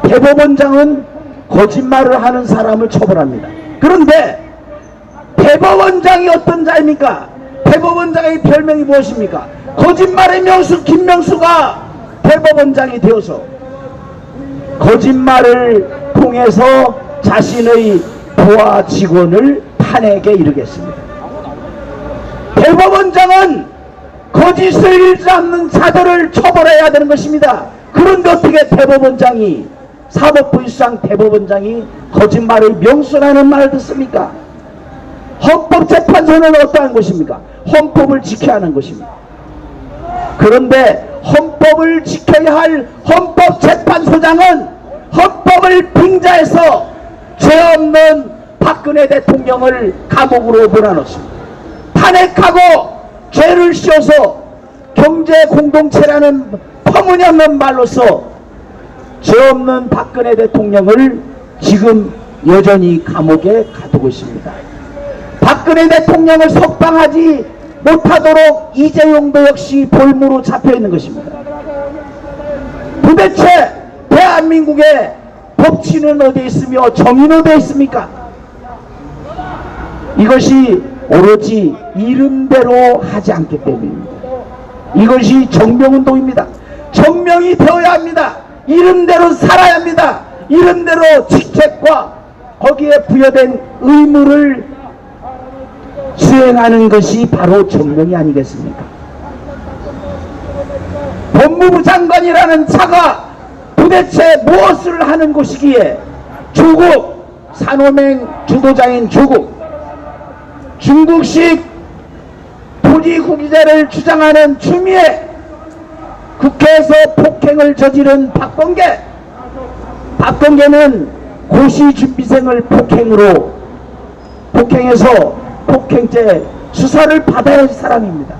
대법원장은 거짓말을 하는 사람을 처벌합니다. 그런데 대법원장이 어떤 자입니까? 대법원장의 별명이 무엇입니까? 거짓말의 명수 김명수가 대법원장이 되어서 거짓말을 통해서 자신의 부하 직원을 탄핵에 이르겠습니다. 대법원장은 거짓을 잃지 않는 자들을 처벌해야 되는 것입니다. 그런데 어떻게 대법원장이 사법부 수상 대법원장이 거짓말의 명수라는 말을 듣습니까? 헌법재판소는 어떠한 것입니까? 헌법을 지켜야 하는 것입니다. 그런데 헌법을 지켜야 할 헌법재판소장은 헌법을 빙자해서 죄 없는 박근혜 대통령을 감옥으로 몰아넣습니다. 탄핵하고 죄를 씌워서 경제 공동체라는 터무니없는 말로서 죄 없는 박근혜 대통령을 지금 여전히 감옥에 가두고 있습니다. 박근혜 대통령을 석방하지 못하도록 이재용도 역시 볼모로 잡혀 있는 것입니다. 도대체 대한민국의 법치는 어디에 있으며 정의는 어디에 있습니까? 이것이 오로지 이름대로 하지 않기 때문입니다. 이것이 정명운동입니다. 정명이 되어야 합니다. 이름대로 살아야 합니다. 이름대로 직책과 거기에 부여된 의무를 수행하는 것이 바로 정명이 아니겠습니까? 법무부 장관이라는 차가 도대체 무엇을 하는 곳이기에 조국, 산호맹 주도자인 조국, 중국식 토지후기제를 주장하는 추미애, 국회에서 폭행을 저지른 박범계는 고시준비생을 폭행해서 폭행죄 수사를 받아야 할 사람입니다.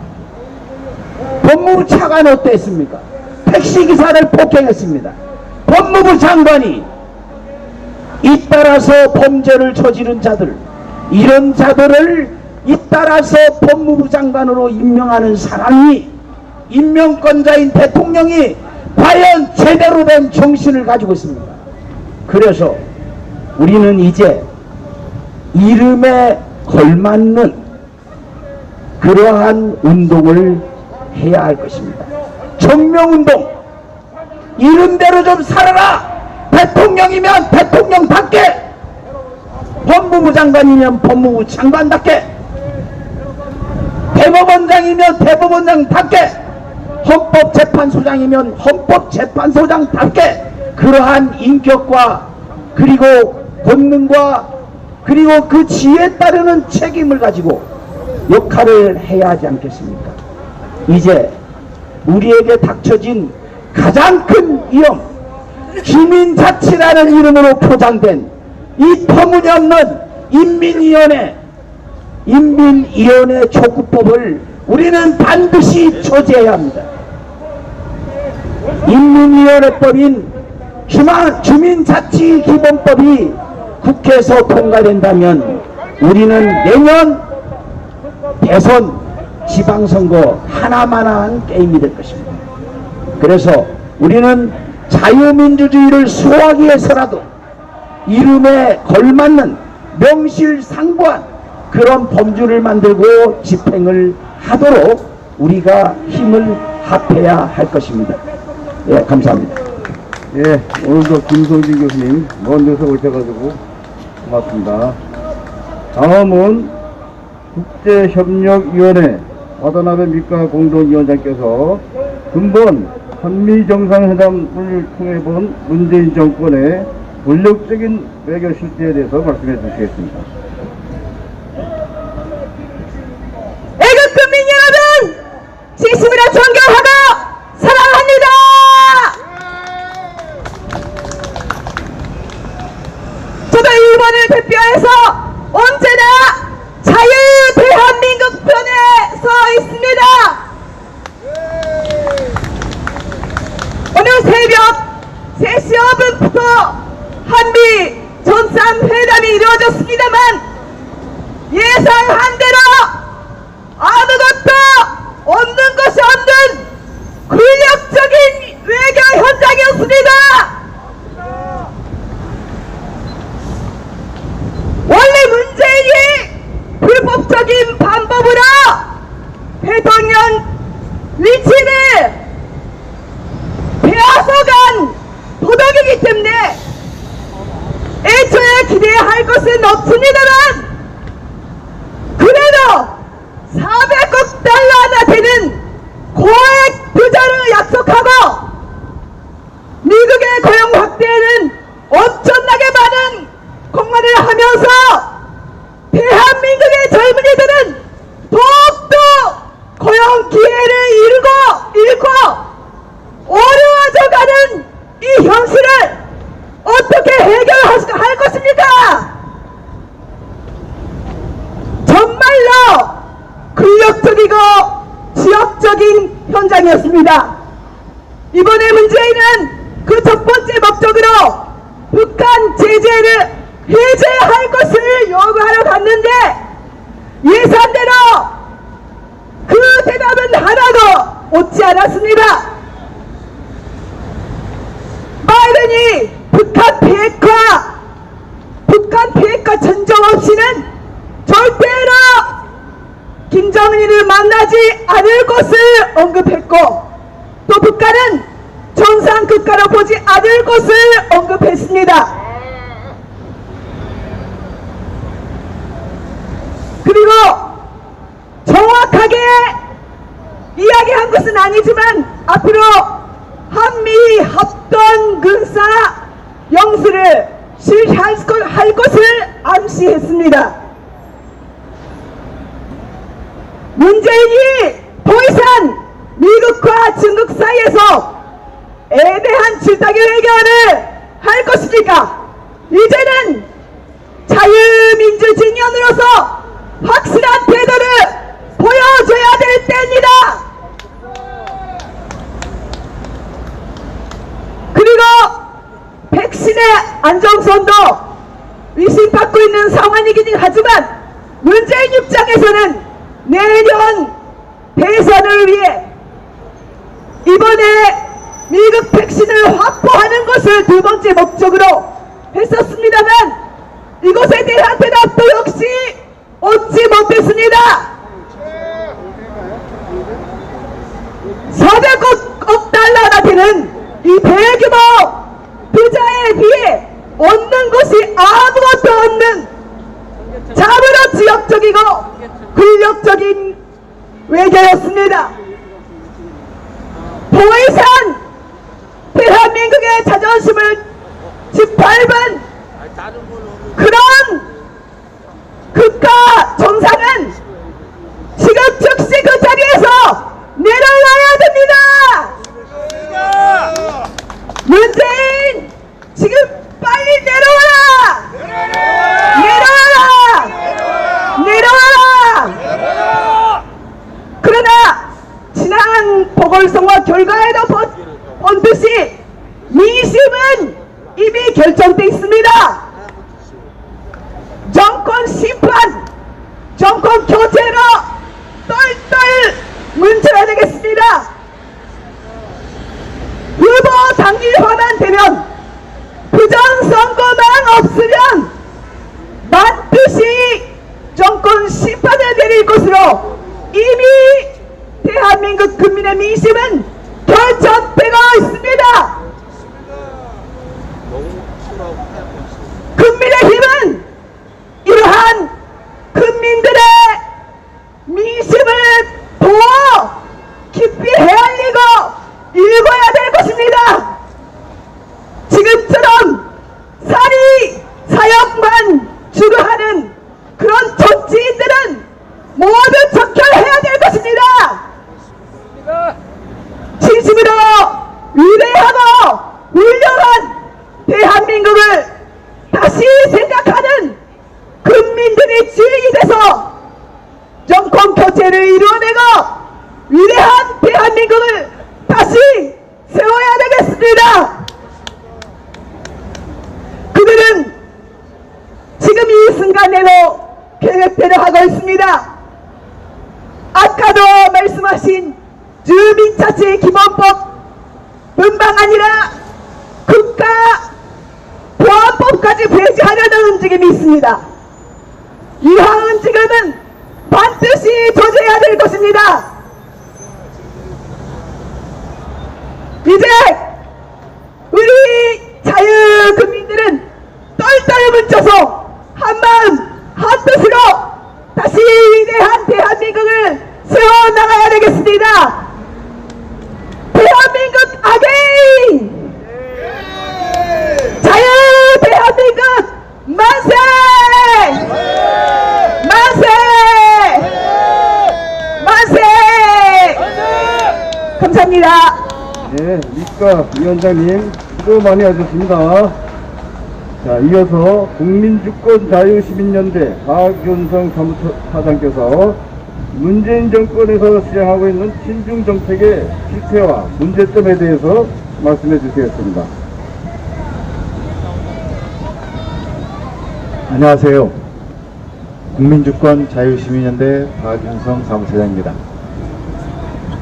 법무부 차관은 어땠습니까? 택시기사를 폭행했습니다. 법무부 장관이 잇따라서 범죄를 저지른 자들, 이런 자들을 잇따라서 법무부 장관으로 임명하는 사람이, 임명권자인 대통령이 과연 제대로 된 정신을 가지고 있습니까? 그래서 우리는 이제 이름에 걸맞는 그러한 운동을 해야 할 것입니다. 정명운동, 이름대로 좀 살아라. 대통령이면 대통령답게, 법무부 장관이면 법무부 장관답게, 대법원장이면 대법원장답게, 헌법재판소장이면 헌법재판소장답게, 그러한 인격과 그리고 권능과 그리고 그 지혜에 따르는 책임을 가지고 역할을 해야 하지 않겠습니까? 이제 우리에게 닥쳐진 가장 큰 위험, 주민자치라는 이름으로 포장된 이 터무니없는 인민위원회 촉구법을 우리는 반드시 저지해야 합니다. 인민위원회법인 주민자치기본법이 국회에서 통과된다면 우리는 내년 대선 지방선거 하나만한 게임이 될 것입니다. 그래서 우리는 자유민주주의를 수호하기 위해서라도 이름에 걸맞는 명실상부한 그런 범주를 만들고 집행을 하도록 우리가 힘을 합해야 할 것입니다. 예, 감사합니다. 예, 오늘도 김성진 교수님 먼 데서 오셔가지고 고맙습니다. 다음은 국제협력위원회 와다나베 미카 공동위원장께서 근본 한미정상회담을 통해 본 문재인 정권의 본격적인 외교 실태에 대해서 말씀해 주시겠습니다. 애국국민 여러분, 진심으로 존경하고 사랑합니다. 저도 일본을 대표해서 언제나 자유 대한민국 편에 서 있습니다. 오늘 새벽 3시 5분부터 한미 정상회담이 이루어졌습니다만 예상한 대로 아무것도 없는 것이 없는 굴욕적인 외교 현장이었습니다. 원래 문재인이 불법적인 방법으로 대통령 위치를 빼앗아간 도덕이기 때문에 애초에 기대할 것은 없습니다만 그래도 400억 달러나 되는 고액 투자를 약속하고 미국의 고용 확대에는 엄청나게 많은 공헌을 하면서 대한민국의 젊은이들은 더욱더 고용 기회를 잃고 어려워져가는 이 현실을 어떻게 해결할 것입니까? 정말로 근력적이고 지역적인 현장이었습니다. 이번에 문재인은 그 첫 번째 목적으로 북한 제재를 해제할 것을 요구하러 갔는데 예상대로 그 대답은 하나도 얻지 않았습니다. 바이든이 북한 비핵화 전적 없이는 절대 일어나지 않을 것을 언급했고, 또 국가는 정상국가로 보지 않을 것을 언급했습니다. 그리고 정확하게 이야기한 것은 아니지만 앞으로 한미 합동 군사 연수를 실시할 것을 암시했습니다. 문재인이 더 이상 미국과 중국 사이에서 애매한 질타기 외교를 할 것입니까? 이제는 자유민주진영으로서 확실한 태도를 보여줘야 될 때입니다. 그리고 백신의 안정성도 의심받고 있는 상황이긴 하지만 문재인 입장에서는 내년 대선을 위해 이번에 미국 백신을 확보하는 것을 두 번째 목적으로 했었습니다만 이것에 대한 대답도 역시 얻지 못했습니다. 400억 달러나 되는 이 대규모 투자에 비해 얻는 것이 아무것도 없는 참으로 지역적이고 권력적인 외교였습니다. 더 이상 대한민국의 자존심을 짓밟은 그런 국가 정상은 지금 즉시 그 자리에서 내려놔야 됩니다. 문재인 지금 빨리 내려와라. 내려와라. 그러나 지난 보궐선거 결과에도 본 듯이 민심은 이미 결정돼 있습니다. 정권 심판, 정권 교체로 똘똘 뭉쳐야 되겠습니다. 후보 당일화만 되면, 부정선거만 없으면 반드시 정권 심판을 내릴 것으로 이미 대한민국 국민의 민심은 결정되고 있습니다. 국민의힘은 이러한 국민들의 민심을 더 깊이 헤아리고 읽어야 될 것입니다. 지금처럼 사형만 주도하는 그런 정치인들은 모두 적혈해야 될 것입니다. 진심으로 위대하고 훌륭한 대한민국을 다시 생각하는 국민들이 주인이 돼서 정권 교체를 이루어내고 위대한 대한민국을 다시 세워야 되겠습니다. 그들은 지금 이 순간에도 계획대로 하고 있습니다. 아까도 말씀하신 주민자치 기본법 뿐만 아니라 국가 보안법까지 폐지하려는 움직임이 있습니다. 이러한 움직임은 반드시 조져야 될 것입니다. 이제 우리 자유국민들은 똘똘 뭉쳐서 한마음 한뜻으로 다시 위대한 대한민국을 세워나가야 되겠습니다. 대한민국 아게인! 자유 대한민국 만세! 만세! 만세! 감사합니다. 네, 미카 위원장님 수고 많이 하셨습니다. 자, 이어서 국민주권자유시민연대 박윤성 사무차장께서 문재인 정권에서 시행하고 있는 친중정책의 실태와 문제점에 대해서 말씀해 주시겠습니다. 안녕하세요. 국민주권자유시민연대 박윤성 사무차장입니다.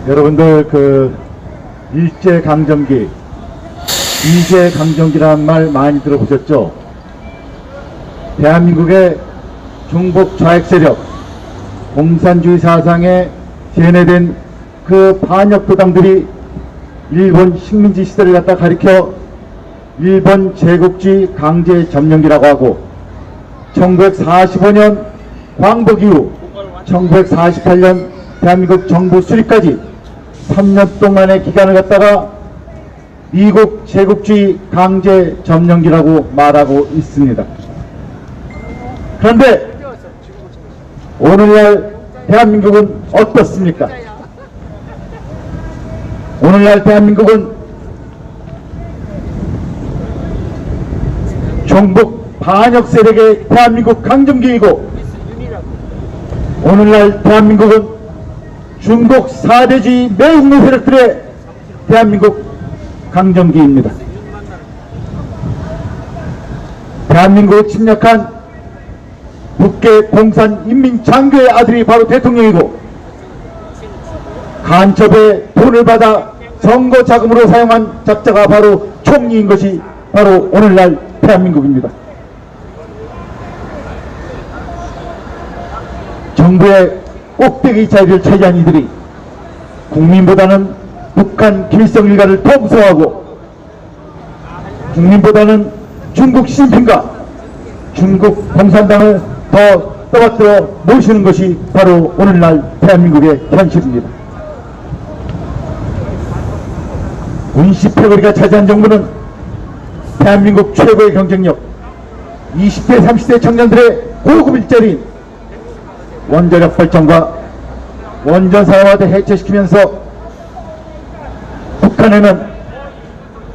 여러분들 일제강점기, 이제강점기라는 말 많이 들어보셨죠? 대한민국의 종북 좌익 세력, 공산주의 사상의 제내된 그 반역도당들이 일본 식민지 시대를 갖다 가리켜 일본 제국주의 강제 점령기라고 하고 1945년 광복 이후 1948년 대한민국 정부 수립까지 3년 동안의 기간을 갖다가 미국 제국주의 강제 점령기라고 말하고 있습니다. 그런데 오늘날 대한민국은 어떻습니까? 오늘날 대한민국은 종북 반역 세력의 대한민국 강점기이고, 오늘날 대한민국은 중국 4대주의 매국노 세력들의 대한민국 강점기입니다. 대한민국을 침략한 북계 공산인민장교의 아들이 바로 대통령이고, 간첩의 돈을 받아 선거 자금으로 사용한 작자가 바로 총리인 것이 바로 오늘날 대한민국입니다. 정부의 꼭대기 자리를 차지한 이들이 국민보다는 북한 김일성 일가를 더 무서워하고, 국민보다는 중국 시진핑과 중국 공산당을 더 떠받들어 모시는 것이 바로 오늘날 대한민국의 현실입니다. 문시패거리가 차지한 정부는 대한민국 최고의 경쟁력, 20대 30대 청년들의 고급 일자리인 원자력 발전과 원전 사용화를 해체시키면서 북한에는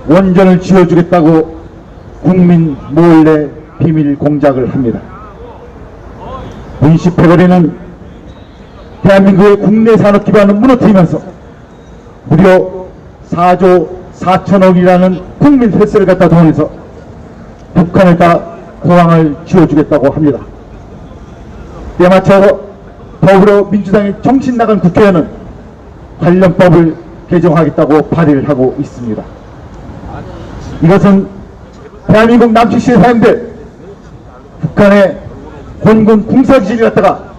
원전을 지어주겠다고 국민 몰래 비밀 공작을 합니다. 문시패거리는 대한민국의 국내 산업 기반을 무너뜨리면서 무려 4조 4천억이라는 국민 횟수를 갖다 동원해서 북한에다 공항을 지어주겠다고 합니다. 때맞춰서 더불어민주당의 정신 나간 국회의원은 관련법을 개정하겠다고 발의를 하고 있습니다. 이것은 대한민국 남측시에 사용될 북한의 혼군 군사기지를 갖다가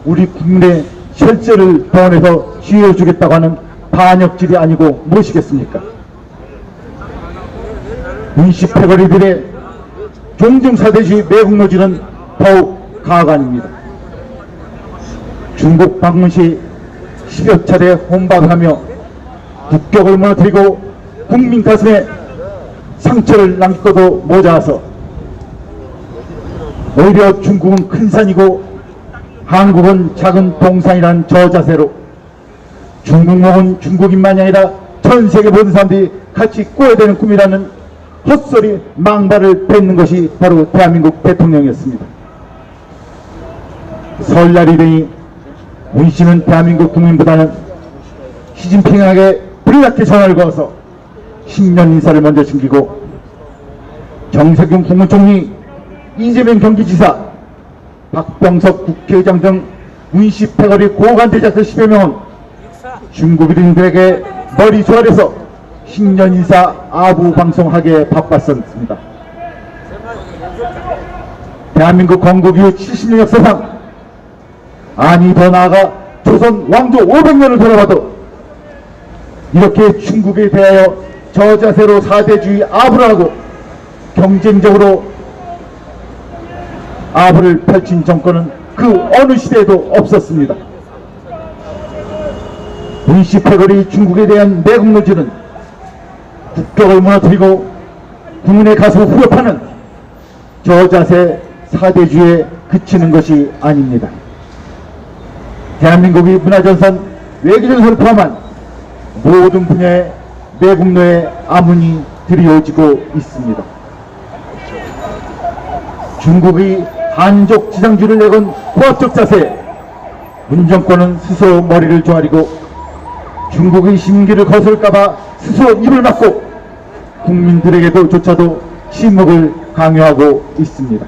우리 국민의 혈세를 동원해서 지어주겠다고 하는 반역질이 아니고 무엇이겠습니까? 문시패거리들의 종중사대주의 매국노질은 더욱 가관입니다. 중국 방문 시 10여 차례 혼밥을 하며 국격을 무너뜨리고 국민 가슴에 상처를 남기고도 모자라서 오히려 중국은 큰 산이고 한국은 작은 동산이라는 저자세로 중국 몸은 중국인만이 아니라 전 세계 모든 사람들이 같이 꿔야 되는 꿈이라는 헛소리 망발을 뱉는 것이 바로 대한민국 대통령이었습니다. 설날이 되니 문씨는 대한민국 국민보다는 시진핑에게 불났게 전화를 걸어서 신년 인사를 먼저 챙기고, 정세균 국무총리, 이재명 경기지사, 박병석 국회의장 등 문시패거리 고관대자들 10여 명은 중국인들에게 머리 조아려서 신년 인사 아부 방송하기에 바빴습니다. 대한민국 건국 이후 70년 역사상, 아니 더 나아가 조선 왕조 500년을 돌아봐도 이렇게 중국에 대하여 저자세로 사대주의 아부를 하고 경쟁적으로 아부를 펼친 정권은 그 어느 시대에도 없었습니다. 문시패거리 중국에 대한 매국노질은 국격을 무너뜨리고 국민의 가슴을 후벼파는 저자세 사대주의에 그치는 것이 아닙니다. 대한민국이 문화전선, 외교전선을 포함한 모든 분야의 매국노의 암문이 드리워지고 있습니다. 중국이 한족 지상주의를 내건 포압적 자세에 문정권은 스스로 머리를 조아리고, 중국의 심기를 거슬까봐 스스로 입을 막고 국민들에게도 조차도 침묵을 강요하고 있습니다.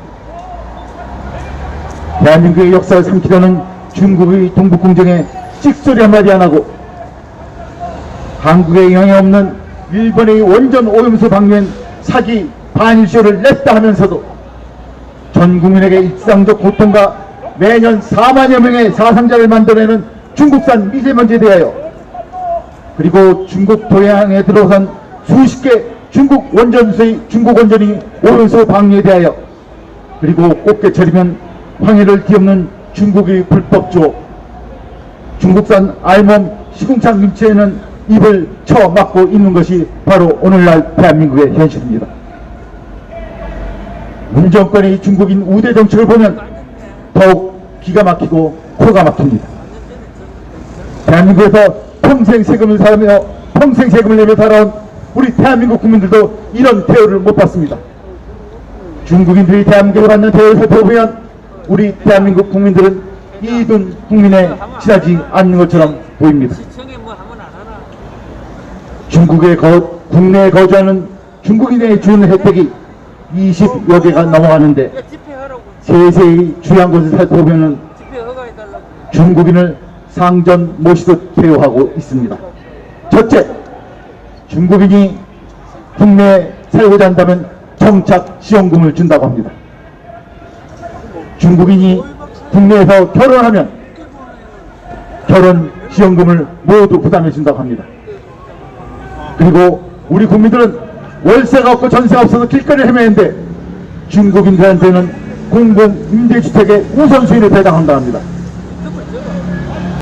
대한민국의 역사를 삼키려는 중국의 동북공정에 찍소리 한마디 안 하고, 한국에 영향 없는 일본의 원전 오염수 방류엔 사기 반일쇼를 냈다 하면서도 전 국민에게 일상적 고통과 매년 4만여 명의 사상자를 만들어내는 중국산 미세먼지에 대하여, 그리고 중국 도량에 들어선 수십 개 중국 원전이 오염수 방류에 대하여, 그리고 꽃게철이면 황해를 뒤엎는 중국의 불법조, 중국산 알몸 시궁창 김치에는 입을 쳐막고 있는 것이 바로 오늘날 대한민국의 현실입니다. 문 정권의 중국인 우대 정책을 보면 더욱 기가 막히고 코가 막힙니다. 대한민국에서 평생 세금을 내며 살아온 우리 대한민국 국민들도 이런 대우를 못 받습니다. 중국인들이 대한민국에 받는 대우를 살펴보면 우리 대한민국 국민들은 이둔 국민에 지나지 않는 것처럼 보입니다. 국내에 거주하는 중국인의 주는 혜택이 20여 개가 넘어가는데 세세히 주요한 것을 살펴보면 중국인을 상전 모시듯 대우하고 있습니다. 첫째, 중국인이 국내에 살고자 한다면 정착 지원금을 준다고 합니다. 중국인이 국내에서 결혼하면 결혼 지원금을 모두 부담해 준다고 합니다. 그리고 우리 국민들은 월세가 없고 전세가 없어서 길거리를 헤매는데 중국인들한테는 공공 임대주택의 우선순위를 배당한다고 합니다.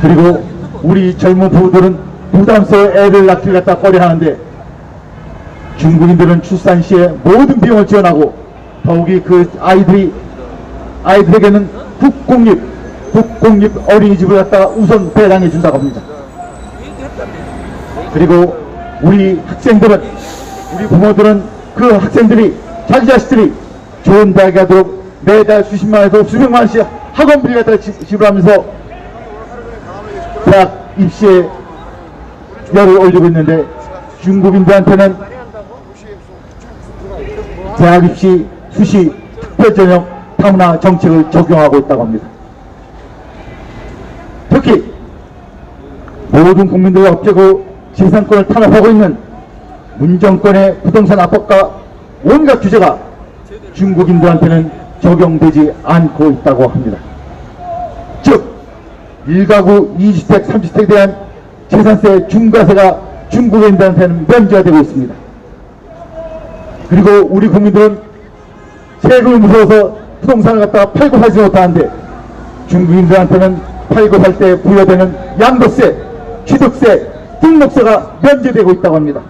그리고 우리 젊은 부부들은 부담스러워 애를 낳기를 갖다 꺼려하는데 중국인들은 출산 시에 모든 비용을 지원하고 더욱이 그 아이들에게는 국공립 어린이집을 갖다가 우선 배당해 준다고 합니다. 그리고 우리 부모들은 그 학생들이 자기 자식들이 좋은 대학에 가도록 매달 수십만원에서 수백만원씩 학원비를 갖다가 지불하면서 대학 입시에 열을 올리고 있는데 중국인들한테는 대학 입시 수시 특별전형 다문화 정책을 적용하고 있다고 합니다. 특히 모든 국민들의 업적으로 재산권을 탄압하고 있는 문정권의 부동산 압박과 온갖 규제가 중국인들한테는 적용되지 않고 있다고 합니다. 즉 1가구 2주택 3주택에 대한 재산세 중과세가 중국인들한테는 면제가 되고 있습니다. 그리고 우리 국민들은 세금을 무서워서 부동산을 갖다가 팔고 팔지 못하는데 중국인들한테는 팔고 팔 때 부여되는 양도세, 취득세, 등록세가 면제되고 있다고 합니다.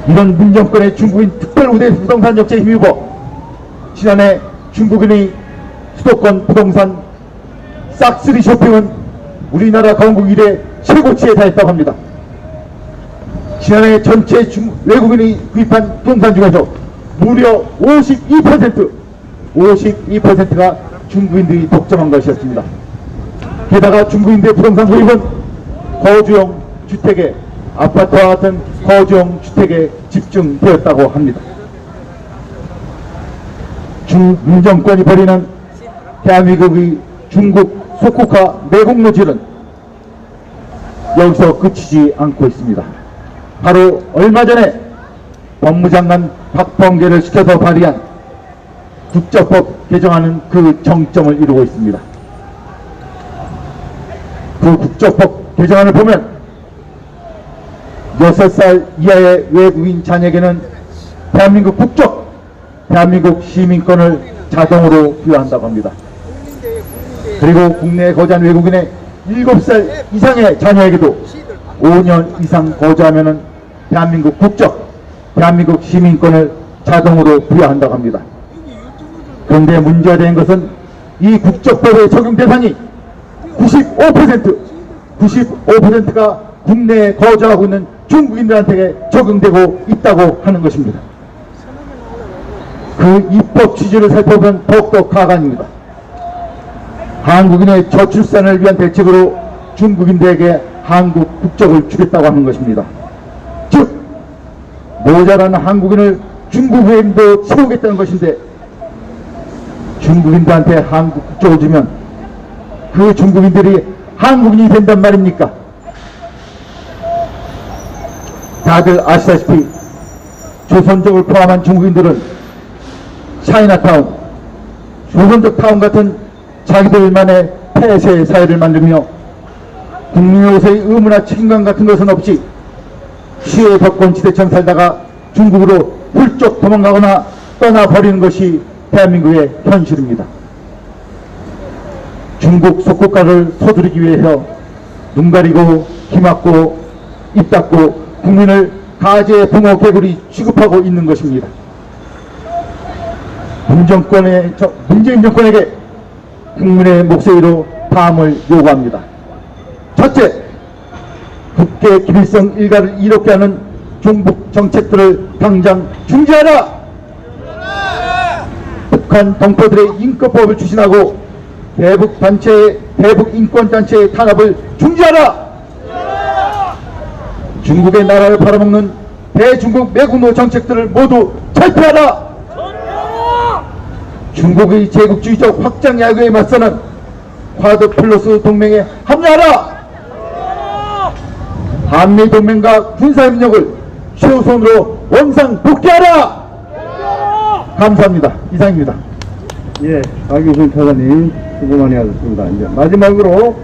이런 문정권의 중국인 특별 우대 부동산 정책에 힘입어 지난해 중국인의 수도권 부동산 싹쓸이 쇼핑은 우리나라 건국 이래 최고치에 달했다고 합니다. 지난해 전체 외국인이 구입한 부동산 중에서 무려 52%가 중국인들이 독점한 것이었습니다. 게다가 중국인들의 부동산 구입은 거주용 주택에, 아파트와 같은 거주용 주택에 집중되었다고 합니다. 문정권이 벌이는 대한민국의 중국 속국화 매국 노질은 여기서 그치지 않고 있습니다. 바로 얼마 전에 법무장관 박범계를 시켜서 발의한 국적법 개정안은 그 정점을 이루고 있습니다. 그 국적법 개정안을 보면 6살 이하의 외국인 자녀에게는 대한민국 국적, 대한민국 시민권을 자동으로 부여한다고 합니다. 그리고 국내에 거주한 외국인의 7살 이상의 자녀에게도 5년 이상 거주하면 대한민국 국적, 대한민국 시민권을 자동으로 부여한다고 합니다. 그런데 문제가 된 것은 이 국적법의 적용 대상이 95%가 국내에 거주하고 있는 중국인들한테 적용되고 있다고 하는 것입니다. 그 입법 취지를 살펴보면 더욱더 가관입니다. 한국인의 저출산을 위한 대책으로 중국인들에게 한국 국적을 주겠다고 하는 것입니다. 즉 모자라는 한국인을 중국인도 채우겠다는 것인데 중국인들한테 한국 국적을 주면 그 중국인들이 한국인이 된단 말입니까? 다들 아시다시피 조선족을 포함한 중국인들은 차이나타운, 조선족 타운 같은 자기들만의 폐쇄 사회를 만들며 국민으로서의 의무나 책임감 같은 것은 없이 시의 벚꽃지대처럼 살다가 중국으로 훌쩍 도망가거나 떠나버리는 것이 대한민국의 현실입니다. 중국 속국가를 서두르기 위해서 눈 가리고 귀 막고 입 닫고 국민을 가지의 붕어 개구리 취급하고 있는 것입니다. 문재인 정권에게 국민의 목소리로 다음을 요구합니다. 첫째, 국회 기밀성 일가를 이롭게 하는 중국 정책들을 당장 중지하라! 북한 동포들의 인권법을 추진하고 대북 인권단체의 탄압을 중지하라! 중국의 나라를 팔아먹는 대중국 매국노 정책들을 모두 철폐하라! 중국의 제국주의적 확장 야구에 맞서는 쿼드 플러스 동맹에 합류하라! 한미동맹과 군사협력을 최우선으로 원상 복귀하라! 감사합니다. 이상입니다. 예, 박용순 차관님 수고 많이 하셨습니다. 이제 마지막으로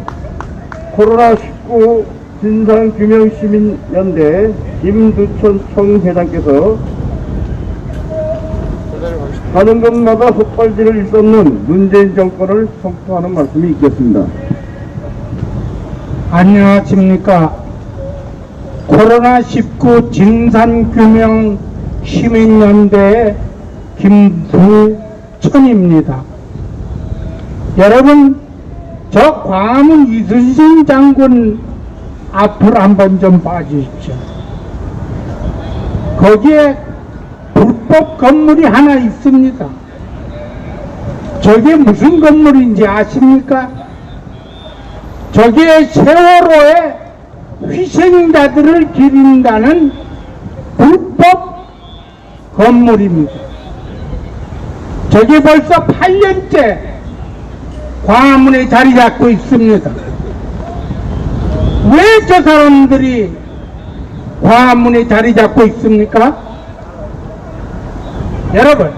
코로나19 진상규명시민연대 김두천 총회장께서 가는 곳마다 헛발질을 일삼는 문재인 정권을 성토하는 말씀이 있겠습니다. 안녕하십니까. 코로나19 진상규명 시민연대 김두천입니다. 여러분, 저 광화문 이순신 장군 앞으로 한번 좀 봐주십시오. 거기에 불법 건물이 하나 있습니다. 저게 무슨 건물인지 아십니까? 저게 세월호의 희생자들을 기린다는 불법 건물입니다. 저게 벌써 8년째 광화문에 자리 잡고 있습니다. 왜 저 사람들이 광화문에 자리 잡고 있습니까? 여러분,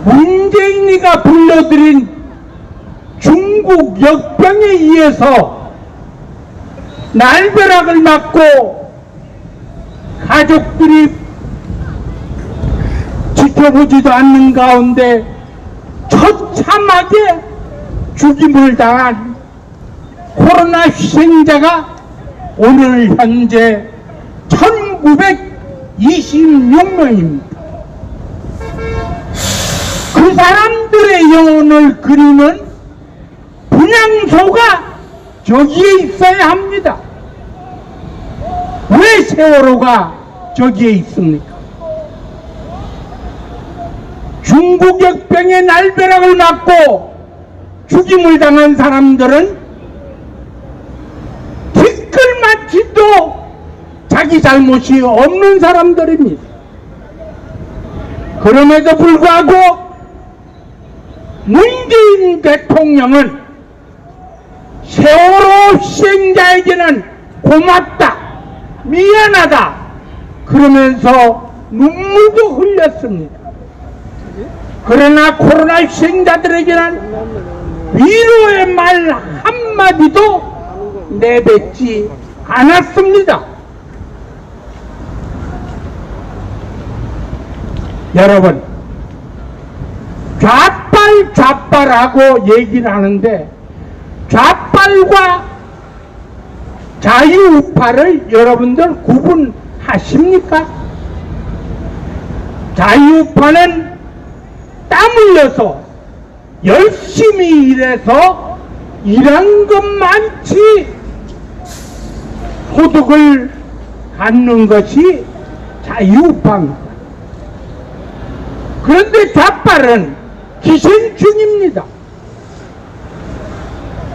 문재인이가 불러들인 중국 역병에 의해서 날벼락을 맞고 가족들이 지켜보지도 않는 가운데 처참하게 죽임을 당한 코로나 희생자가 오늘 현재 1926명입니다. 그 사람들의 영혼을 그리는 분향소가 저기에 있어야 합니다. 왜 세월호가 저기에 있습니까? 중국 역병의 날벼락을 맞고 죽임을 당한 사람들은 티끌마치도 자기 잘못이 없는 사람들입니다. 그럼에도 불구하고 문재인 대통령은 세월호 희생자에게는 고맙다, 미안하다 그러면서 눈물도 흘렸습니다. 그러나 코로나 희생자들에게는 위로의 말 한마디도 내뱉지 않았습니다. 여러분, 좌빨하고 얘기를 하는데 좌빨과 자유우파를 여러분들 구분하십니까? 자유우파는 땀 흘려서 열심히 일해서 일한 것만치 소득을 갖는 것이 자유우파입니다. 그런데 좌빨은 기생충입니다.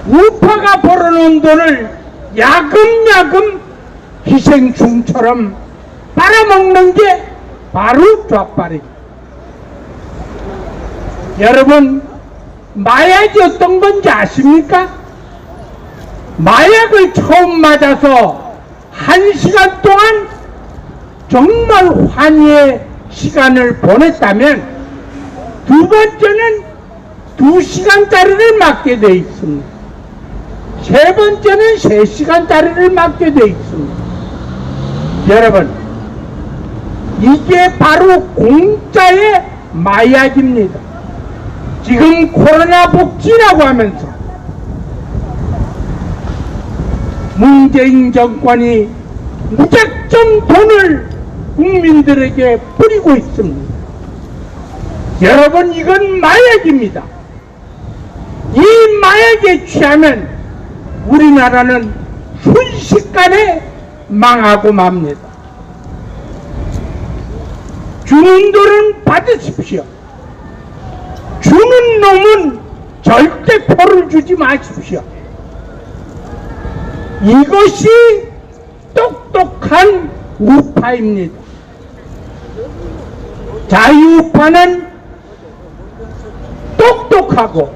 우파가 벌어놓은 돈을 야금야금 기생충처럼 빨아먹는 게 바로 좌빨입니다. 여러분, 마약이 어떤 건지 아십니까? 마약을 처음 맞아서 1시간 동안 정말 환희의 시간을 보냈다면 두 번째는 2시간짜리를 맡게 돼 있습니다. 세 번째는 3시간짜리를 맡게 돼 있습니다. 여러분, 이게 바로 공짜의 마약입니다. 지금 코로나 복지라고 하면서 문재인 정권이 무작정 돈을 국민들에게 뿌리고 있습니다. 여러분, 이건 마약입니다. 이 마약에 취하면 우리나라는 순식간에 망하고 맙니다. 주는 돈은 받으십시오. 주는 놈은 절대 표를 주지 마십시오. 이것이 똑똑한 우파입니다. 자유우파는 똑똑하고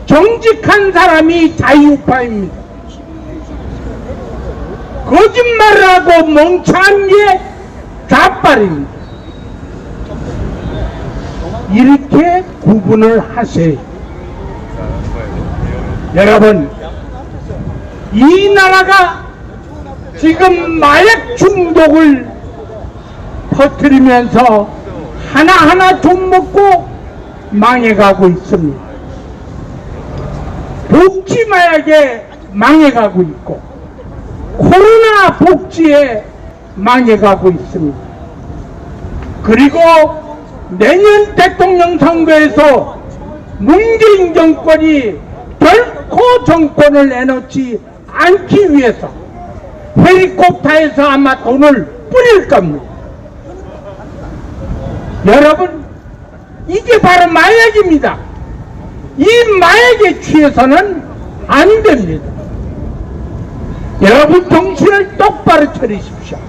정직한 사람이 자유우파입니다. 거짓말하고 멍청한 게 좌빨입니다. 이렇게 구분을 하세요. 여러분, 이 나라가 지금 마약 중독을 퍼뜨리면서 하나하나 좀 먹고 망해가고 있습니다. 복지 마약에 망해가고 있고 코로나 복지에 망해가고 있습니다. 그리고 내년 대통령 선거에서 문재인 정권이 결코 정권을 내놓지 않기 위해서 헬리콥터에서 아마 돈을 뿌릴 겁니다. 여러분, 이게 바로 마약입니다. 이 마약에 취해서는 안 됩니다. 여러분, 정신을 똑바로 차리십시오.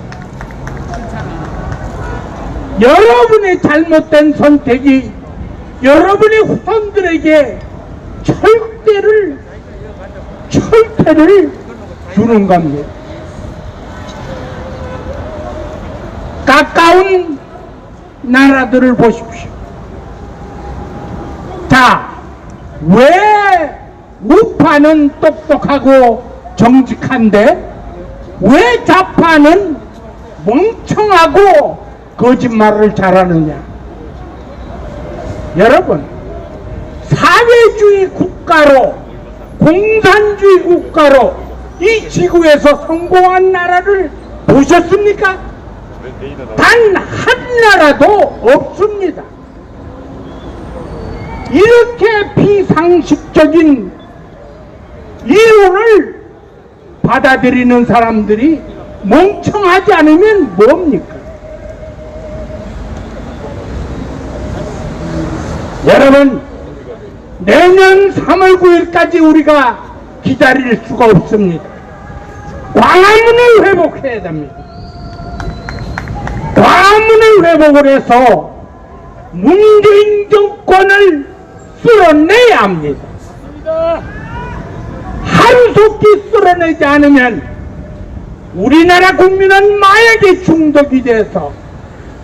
여러분의 잘못된 선택이 여러분의 후손들에게 철퇴를 주는 겁니다. 가까운 나라들을 보십시오. 자, 왜 우파는 똑똑하고 정직한데 왜 좌파는 멍청하고 거짓말을 잘하느냐? 여러분, 사회주의 국가로, 공산주의 국가로 이 지구에서 성공한 나라를 보셨습니까? 단 한 나라도 없습니다. 이렇게 비상식적인 이론을 받아들이는 사람들이 멍청하지 않으면 뭡니까? 여러분, 내년 3월 9일까지 우리가 기다릴 수가 없습니다. 광화문을 회복해야 됩니다. 광화문을 회복을 해서 문재인 정권을 쓸어내야 합니다. 하루속히 쓸어내지 않으면 우리나라 국민은 마약에 중독이 돼서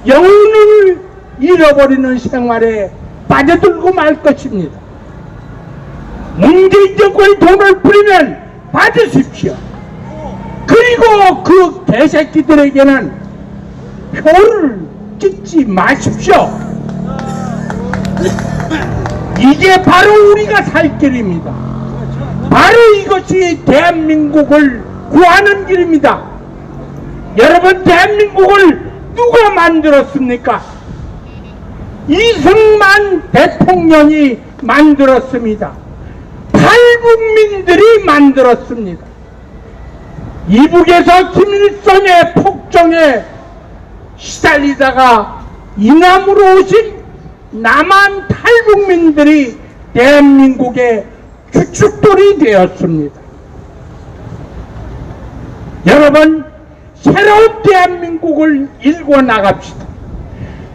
영혼을 잃어버리는 생활에 빠져들고 말 것입니다. 문재인 정권이 돈을 뿌리면 받으십시오. 그리고 그 개새끼들에게는 표를 찍지 마십시오. 이게 바로 우리가 살 길입니다. 바로 이것이 대한민국을 구하는 길입니다. 여러분, 대한민국을 누가 만들었습니까? 이승만 대통령이 만들었습니다. 탈북민들이 만들었습니다. 이북에서 김일성의 폭정에 시달리다가 이남으로 오신 남한 탈북민들이 대한민국의 주축돌이 되었습니다. 여러분, 새로운 대한민국을 일궈 나갑시다.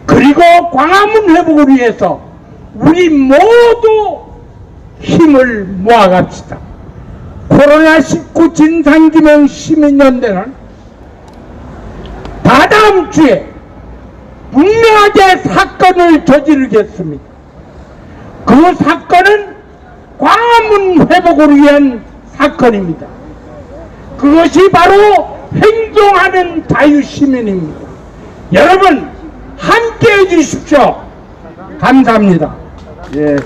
그리고 광화문 회복을 위해서 우리 모두 힘을 모아갑시다. 코로나19 진상규명 시민연대는 다다음 주에 분명하게 사건을 저지르겠습니다. 그 사건은 광화문 회복을 위한 사건입니다. 그것이 바로 행동하는 자유시민입니다. 여러분 함께 해주십시오. 감사합니다. 예,